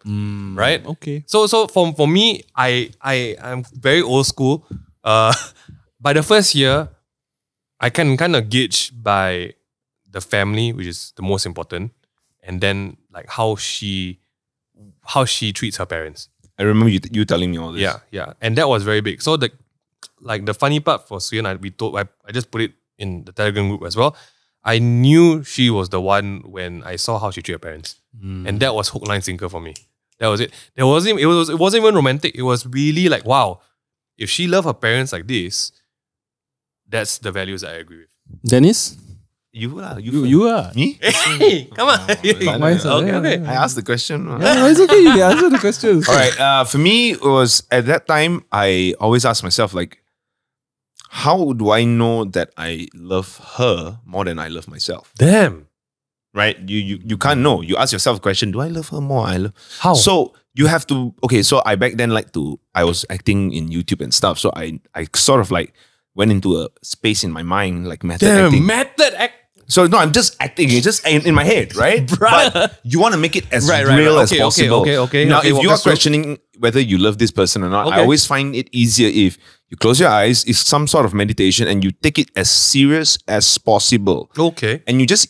Right? Okay. So for me, I'm very old school. By the first year, I can kind of gauge by the family, which is the most important, and then like how she treats her parents. I remember you telling me all this. Yeah. And that was very big. So the funny part for Suyan, I just put it in the Telegram group as well. I knew she was the one when I saw how she treated her parents. And that was hook, line, sinker for me. That was it. It wasn't even romantic. It was really like, wow, if she loved her parents like this, that's the values I agree with. Dennis? You are. You are. Me? Hey, come on. Okay. I asked the question. Yeah, it's okay. You can answer the questions. All right. For me, it was at that time, I always asked myself, like, how do I know that I love her more than I love myself? Damn. Right? You can't know. You ask yourself a question, do I love her more? How? So you have to, okay, so I back then I was acting in YouTube and stuff. So I sort of like went into a space in my mind, like method acting. Method act. So no, I'm just acting. It's just in my head, right? But you want to make it as real as possible. Okay. Now, if walk you are us through. questioning whether you love this person or not, I Okay. always find it easier if you close your eyes, it's some sort of meditation, and you take it as serious as possible. Okay. And you just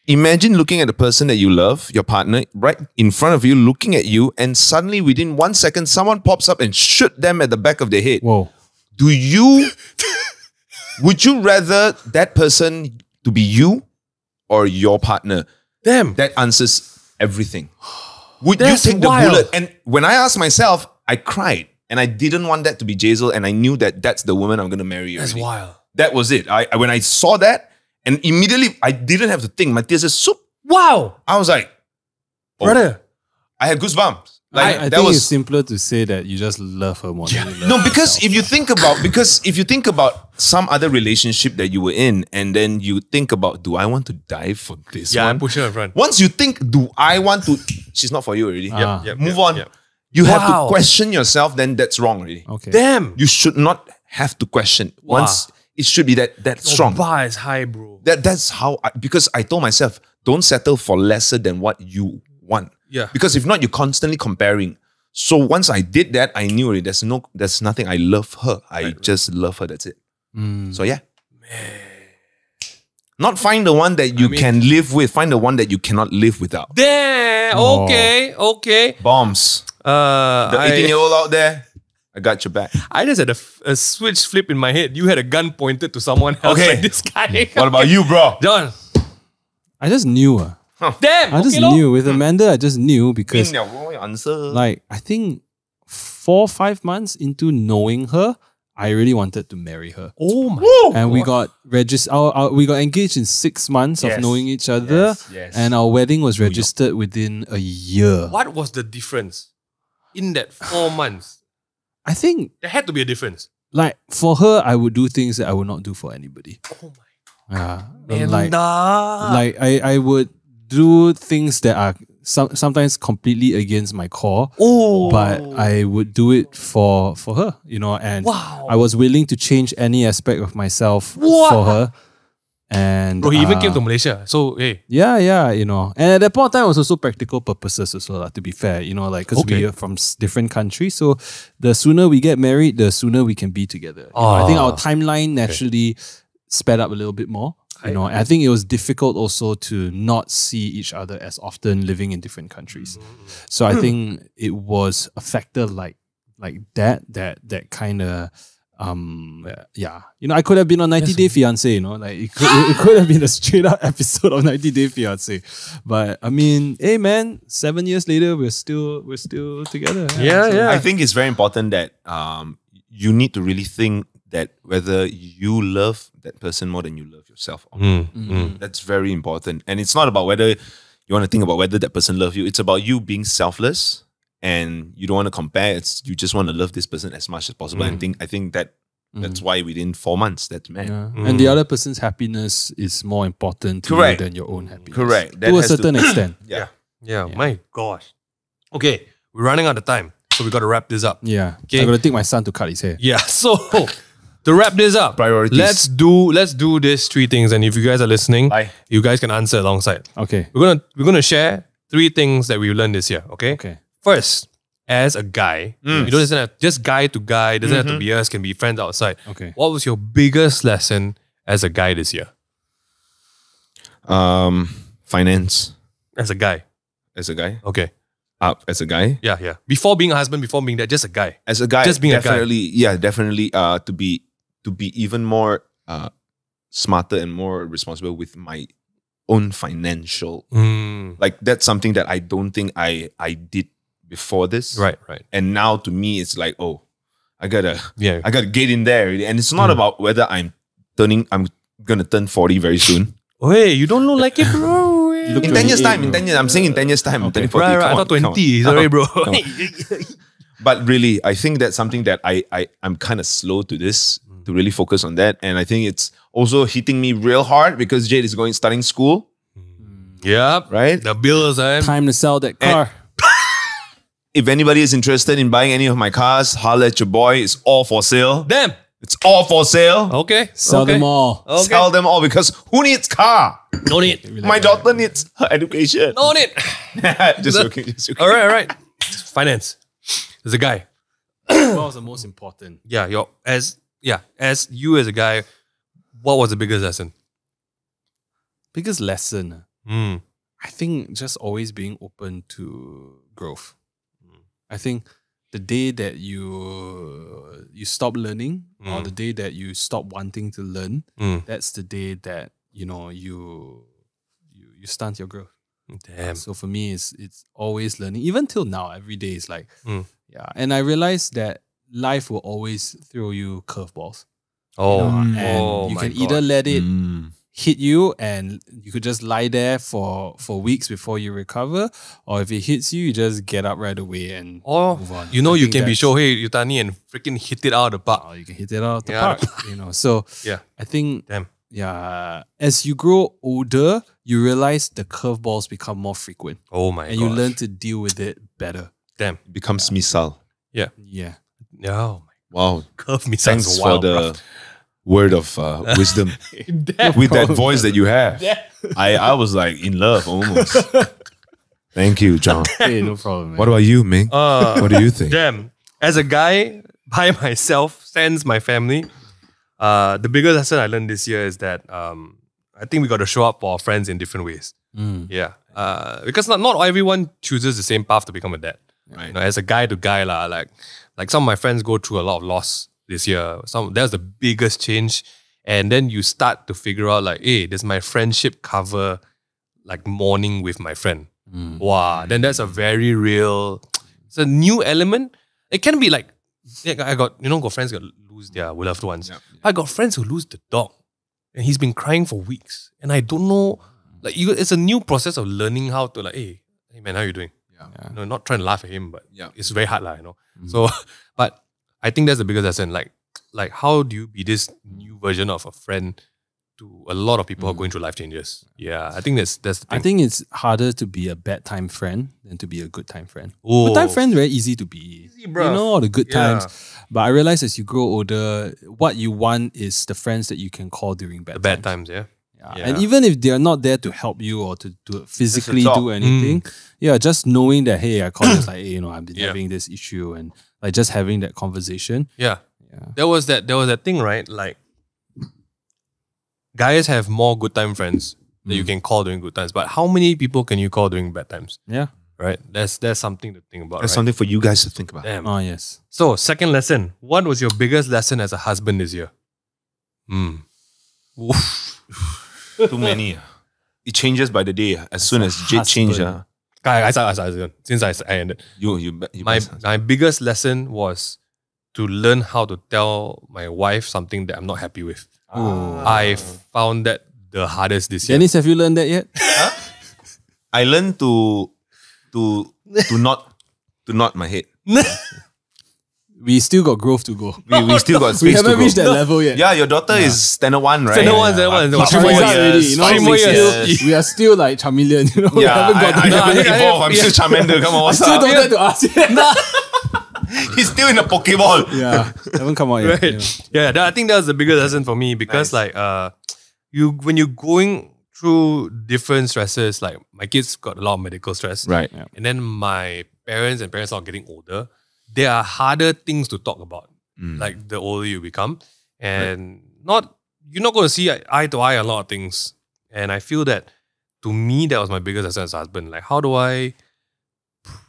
imagine looking at the person that you love, your partner, right in front of you, looking at you, and suddenly within 1 second, someone pops up and shoot them at the back of their head. Whoa. Would you rather that person to be you or your partner? Damn. That answers everything. Would That's you take wild. the bullet? And when I asked myself, I cried. And I didn't want that to be Jazel. And I knew that that's the woman I'm going to marry. That's already. wild. That was it. When I saw that, and immediately I didn't have to think. My tears just soup. Wow. I was like, oh. Brother. I had goosebumps. Like I that think was it's simpler to say that you just love her more than you love no, because yourself. if you think about some other relationship that you were in, and then you think about, do I want to die for this Yeah, one? I'm pushing her in front. Once you think, do I want to? She's not for you already. Move on. Yep. You have Wow. to question yourself. Then that's wrong already. Okay. Damn. You should not have to question. Wow. Once it should be that strong. Bar is high, bro. That's how. Because I told myself, don't settle for lesser than what you want. Yeah. Because if not, you're constantly comparing. So once I did that, I knew already there's nothing. I love her. I just love her. That's it. So yeah. Not find the one that you can live with. Find the one that you cannot live without. Damn. Oh. Okay. Bombs. The 18-year-old out there, I got your back. I just had a switch flip in my head. You had a gun pointed to someone else. Okay. Like this guy. What about you, bro? John? I just knew her. Damn. I just lor. knew. With Amanda, I just knew because Answer. like I think 4 or 5 months into knowing her, I really wanted to marry her. Oh my. And we got we got engaged in 6 months of Yes. knowing each other. Yes. And our wedding was registered within a year. What was the difference in that 4 months? I think There had to be a difference. like for her, I would do things that I would not do for anybody. Oh my. Like I would do things that are sometimes completely against my core. But I would do it for her, you know, and I was willing to change any aspect of myself for her. And Bro, he even came to Malaysia. So hey. Yeah, you know. And at that point in time, it was also practical purposes as well, to be fair, you know, like, because we are from different countries. So the sooner we get married, the sooner we can be together. You know, I think our timeline naturally sped up a little bit more. You know, and I think it was difficult also to not see each other as often living in different countries. So I think it was a factor like that kind of you know, I could have been on 90 Day Fiancé, you know, like it could have been a straight up episode of 90 Day Fiancé. But I mean, hey man, 7 years later, we're still together. Yeah. I think it's very important that you need to really think that whether you love that person more than you love yourself. That's very important. And it's not about whether you want to think about whether that person loves you. It's about you being selfless. And you don't want to compare. You just want to love this person as much as possible. And I think that's why within 4 months, that's mad. And the other person's happiness is more important to you than your own happiness. Correct. To a certain extent. Yeah, my gosh. Okay, we're running out of time. So we got to wrap this up. Yeah. Okay. I'm going to take my son to cut his hair. Yeah, so to wrap this up, Priorities. Let's do these 3 things. And if you guys are listening, you guys can answer alongside. Okay. We're gonna share 3 things that we learned this year. Okay. Okay. First, as a guy, you don't doesn't have just guy to guy, doesn't have to be us, can be friends outside. Okay. What was your biggest lesson as a guy this year? Finance. As a guy. As a guy. Okay. As a guy. Yeah. Before being a husband, before being that, just a guy. As a guy, Just being a guy. definitely to be even more smarter and more responsible with my own financial. Like that's something that I don't think I did before this. Right. And now to me it's like, oh, I gotta get in there. And it's not about whether I'm gonna turn 40 very soon. Oh, hey, you don't look like it, bro. look In 10 years time, I'm saying in 10 years time, I'm turning 40. Right. I thought 20. Sorry, bro. But really, I think that's something that I'm kind of slow to this, to really focus on that. And I think it's also hitting me real hard because Jade is starting school. Yeah. Right? The bills, Time to sell that car. If anybody is interested in buying any of my cars, holla at your boy. It's all for sale. Damn. It's all for sale. Okay. Sell them all. Okay. Sell them all because who needs car? No need. My daughter needs her education. No need. Just joking. All right. Finance. There's a guy. What was the most important? Yeah, as you as a guy, what was the biggest lesson? Biggest lesson? I think just always being open to growth. I think the day that you stop learning or the day that you stop wanting to learn, that's the day that you stunt your growth. Damn. So for me, it's always learning. Even till now, every day is like, And I realized that life will always throw you curveballs. And you can either let it hit you and you could just lie there for weeks before you recover, or if it hits you, you just get up right away and move on. You can be Shohei Yutani and freaking hit it out of the park. You can hit it out of the park. So I think as you grow older, you realize the curveballs become more frequent. Oh my god. And you learn to deal with it better. Damn. It becomes misal. Yeah. Oh my. Wow. Curve me. Thanks for the word of wisdom with that voice that you have. I was like in love almost. Thank you, John. Hey, no problem, man. What about you, Ming? What do you think? Damn. As a guy by myself, sans my family, the biggest lesson I learned this year is that I think we got to show up for our friends in different ways. Yeah. Because not everyone chooses the same path to become a dad. Right. As a guy to guy, like some of my friends go through a lot of loss this year. That's the biggest change. And then you start to figure out like, hey, does my friendship cover like mourning with my friend? Wow. Then that's a very real, it's a new element. It can be like, I got, got friends who lose their loved ones. I got friends who lose the dog and he's been crying for weeks. And I don't know, like it's a new process of learning how to like, hey man, how you doing? Not trying to laugh at him, but it's very hard, So, but I think that's the biggest lesson. Like how do you be this new version of a friend to a lot of people who are going through life changes? Yeah, I think that's the thing. I think it's harder to be a bad time friend than to be a good time friend. Oh. Good time friend very easy to be. bruv. You know, all the good Yeah. times. But I realize as you grow older, what you want is the friends that you can call during bad The bad times. times, yeah. Yeah. And even if they're not there to help you or to physically talk. do anything, just knowing that, hey, I call this like, hey, you know, I've been Yeah. having this issue, and like just having that conversation. Yeah. Yeah. There was that thing, right? Like guys have more good time friends that you can call during good times. But how many people can you call during bad times? Yeah. Right? That's something to think about. That's right? something for you guys to think about. Damn. Oh, yes. So, second lesson. What was your biggest lesson as a husband this year? Too many. It changes by the day. As soon as Jade changed, husband. I since I ended. you My biggest lesson was to learn how to tell my wife something that I'm not happy with. I found that the hardest this year. Dennis, have you learned that yet? I learned to not my head. We still got growth to go. We still got space We to haven't go. reached that level yet. Yeah, your daughter is standard 1, right? Standard one. But Three more Charmeleon years. already, you know, 3 more we years. still- we are still like Charmeleon, you know. We Yeah, haven't got I to haven't that. evolved. I'm still Charmander. Come on, what's Still up? don't dare to ask yet. He's still in the Pokeball. Yeah, haven't come out yet. Right. you know. Yeah, I think that was the biggest lesson for me because Nice. when you're going through different stresses, like my kids got a lot of medical stress. Right. Yeah. And then my parents are getting older. There are harder things to talk about. Like the older you become. And you're not going to see eye to eye on a lot of things. And I feel that to me, that was my biggest lesson as a husband. Like, how do I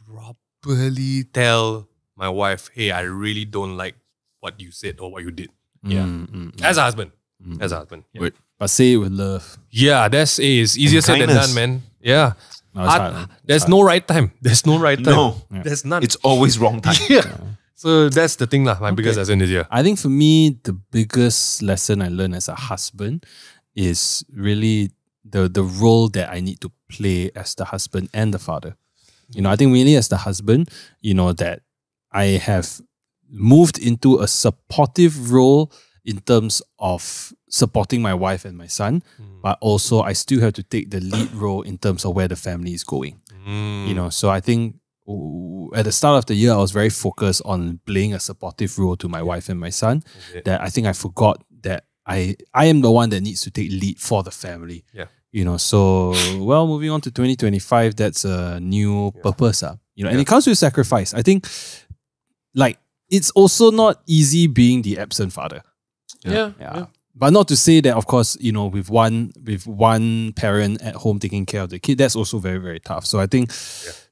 properly tell my wife, hey, I really don't like what you said or what you did. Yeah. As a husband. As a husband. Yeah. But say it with love. Yeah, it's easier said than kindness. done, man. Yeah. No, it's hard, man. There's no right time. There's no right time. No. There's none. It's always wrong time. yeah. So that's the thing, my biggest lesson this year. I think for me, the biggest lesson I learned as a husband is really the role that I need to play as the husband and the father. You know, I think really as the husband, you know, that I have moved into a supportive role in terms of supporting my wife and my son, but also I still have to take the lead role in terms of where the family is going. You know, so I think at the start of the year, I was very focused on playing a supportive role to my wife and my son. Okay. That I think I forgot that I am the one that needs to take lead for the family. Yeah. You know, so well, moving on to 2025, that's a new purpose. You know, and it comes with sacrifice. I think, like, it's also not easy being the absent father. Yeah. But not to say that, of course, you know, with one parent at home taking care of the kid, that's also very, very tough. So I think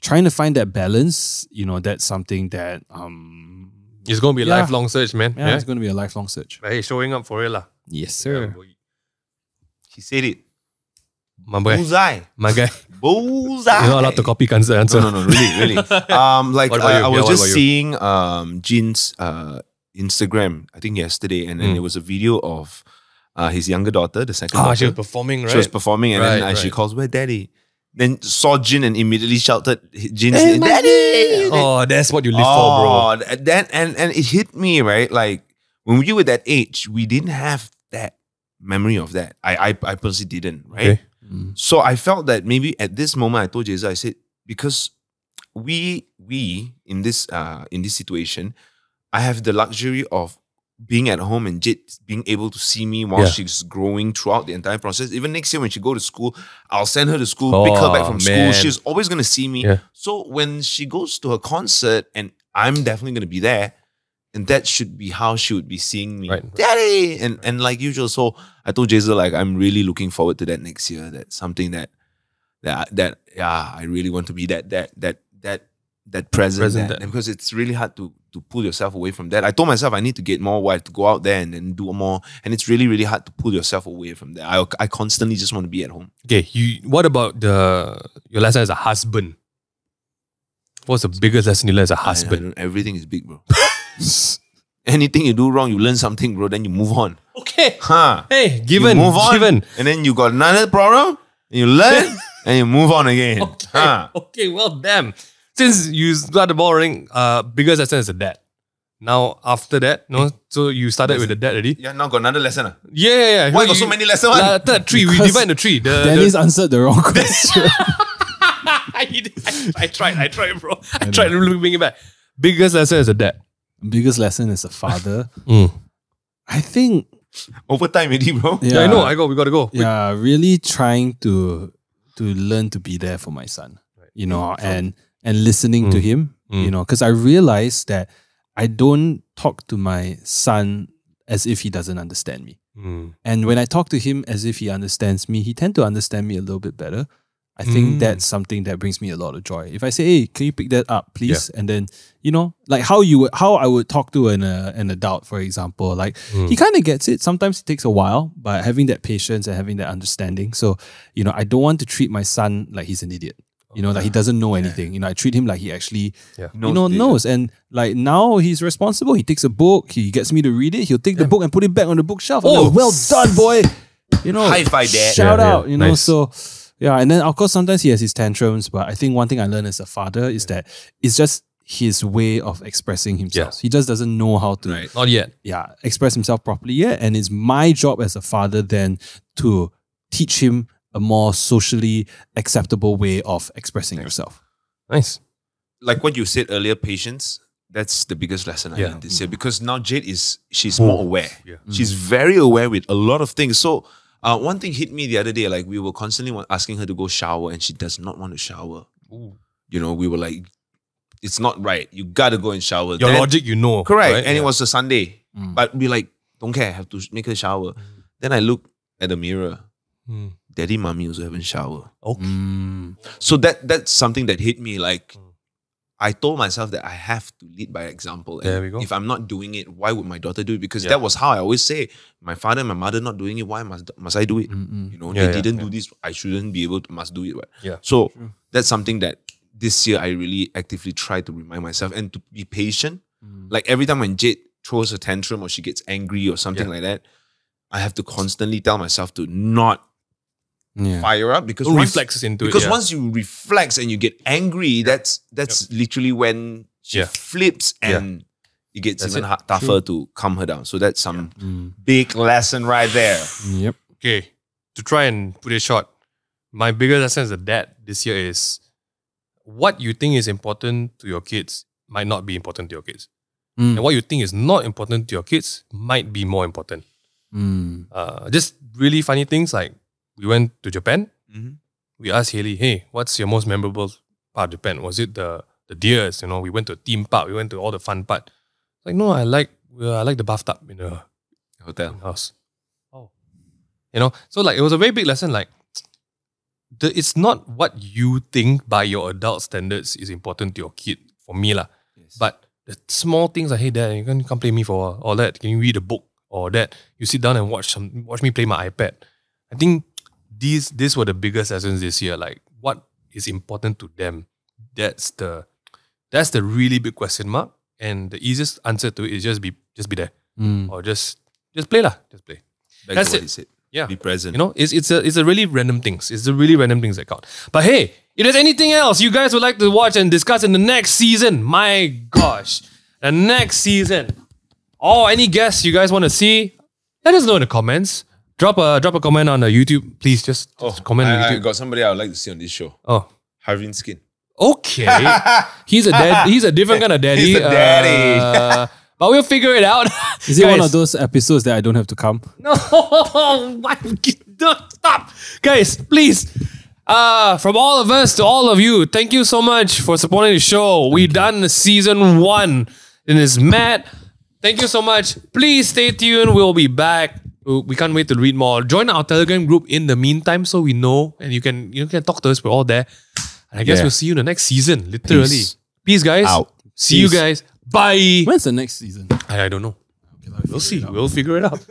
trying to find that balance, you know, that's something that It's going to be a Yeah. lifelong search, man. yeah, it's going to be a lifelong search. But hey, showing up for it, lah. Yes, sir. He said it. My boy. Bullseye. My guy. Bullseye. You're not allowed to copy Kan's answer. No, really. Like, What about you? I was Yeah, what just about you? seeing Jin's Instagram, I think yesterday, and then there was a video of his younger daughter, the second daughter. She was performing, right? She was performing, and then she Right. calls, "Where daddy?" Then saw Jin and immediately shouted Jin's name, "Daddy!" Oh, that's what you live for, bro. And it hit me, right? Like when we were that age, we didn't have that memory of that. I personally didn't, right? Okay. So I felt that maybe at this moment, I told Jeza, I said, because we in this situation, I have the luxury of being at home and Jade being able to see me while she's growing throughout the entire process. Even next year when she go to school, I'll send her to school, pick her back from school. man. She's always going to see me. Yeah. So when she goes to her concert, and I'm definitely going to be there, and that should be how she would be seeing me. Right. Daddy! And like usual. So I told Jeza, like, I'm really looking forward to that next year. That's something that I really want to be that present Present dad. Because it's really hard to pull yourself away from that. I told myself I need to get more wife to go out there and then do more. And it's really, really hard to pull yourself away from that. I constantly just want to be at home. Okay, what about your lesson as a husband? What's the biggest lesson you learned as a husband? Everything is big, bro. Anything you do wrong, you learn something, bro, then you move on. Okay. Huh? Hey, You given. move on, Given. and then you got another problem, and you learn, and you move on again. Okay. Huh? Okay, well, damn. Since you got the ball rolling, biggest lesson as a dad. Now after that, no, so you started with the dad already. Yeah, now got another lesson. Yeah. Why got so many lessons? Third tree, we divide the tree. Dennis answered the wrong question. I tried, bro. I tried to bring it back. Biggest lesson is a dad. Biggest lesson is a father. I think Overtime already, bro. Yeah, I know. We gotta go. Yeah, really trying to learn to be there for my son. You know, and listening to him. You know, because I realized that I don't talk to my son as if he doesn't understand me. And when I talk to him as if he understands me, he tends to understand me a little bit better. I think that's something that brings me a lot of joy. If I say, hey, can you pick that up, please? And then, you know, like how I would talk to an adult, for example, like he kind of gets it. Sometimes it takes a while, but having that patience and having that understanding. So, you know, I don't want to treat my son like he's an idiot. You know, like he doesn't know anything. You know, I treat him like he actually, knows. And like now he's responsible. He takes a book, he gets me to read it. He'll take the book and put it back on the bookshelf. I'm like, well done, boy. You know, high five, dad. Shout out. You know, Nice. so yeah. And then of course sometimes he has his tantrums, but I think one thing I learned as a father is that it's just his way of expressing himself. He just doesn't know how to, Not yet. express himself properly yet. And it's my job as a father then to teach him a more socially acceptable way of expressing yourself. Nice. Like what you said earlier, patience. That's the biggest lesson I learned this year, because now Jade she's more aware. She's very aware with a lot of things. So one thing hit me the other day, like we were constantly asking her to go shower and she does not want to shower. You know, we were like, it's not right. You got to go and shower. Your logic, you know. Correct. Right? And it was a Sunday. But we like, don't care, have to make her shower. Then I look at the mirror. Daddy, mommy also haven't showered. So that's something that hit me. Like, I told myself that I have to lead by example. And there we go. if I'm not doing it, why would my daughter do it? Because that was how I always say, my father and my mother not doing it, why must I do it? You know, they didn't do this, I shouldn't be able to, must do it. Right? So that's something that this year I really actively try to remind myself and to be patient. Like every time when Jade throws a tantrum or she gets angry or something like that, I have to constantly tell myself to not fire up, because reflexes into it. Because once you reflex and you get angry, that's literally when she flips and it gets even tougher to calm her down. So that's some big lesson right there. Okay, to try and put it short, my biggest lesson as a dad this year is what you think is important to your kids might not be important to your kids. And what you think is not important to your kids might be more important. Just really funny things, like we went to Japan. We asked Haley, hey, what's your most memorable part of Japan? Was it the deers? You know, we went to a theme park. We went to all the fun part. Like, no, I like the bathtub in the Hotel house. You know, so like it was a very big lesson. Like, it's not what you think by your adult standards is important to your kid. For me lah, but the small things like, hey dad, you can come play me for all that. Can you read a book? Or that you sit down and watch me play my iPad. I think these were the biggest lessons this year. Like, what is important to them? That's the really big question mark. And the easiest answer to it is just be there. Or just play lah. Just play. That's what he said. Yeah. Be present. You know, it's a really random things. It's the really random things that count. But hey, if there's anything else you guys would like to watch and discuss in the next season, my gosh, the next season, or any guests you guys want to see, let us know in the comments. Drop a comment on the YouTube, please. Just comment on YouTube. I got somebody I would like to see on this show. Harvin Skin. Okay, he's a different kind of daddy. He's a daddy. But we'll figure it out. Is it one of those episodes that I don't have to come? No, stop. Guys, please. From all of us to all of you, thank you so much for supporting the show. We done season 1 and it's mad. Thank you so much. Please stay tuned. We'll be back. We can't wait to read more. Join our Telegram group in the meantime so we know and you can talk to us. We're all there. And I guess we'll see you in the next season, literally. Peace guys. Out. See you guys. Bye. When's the next season? I don't know. We'll see. We'll figure it out.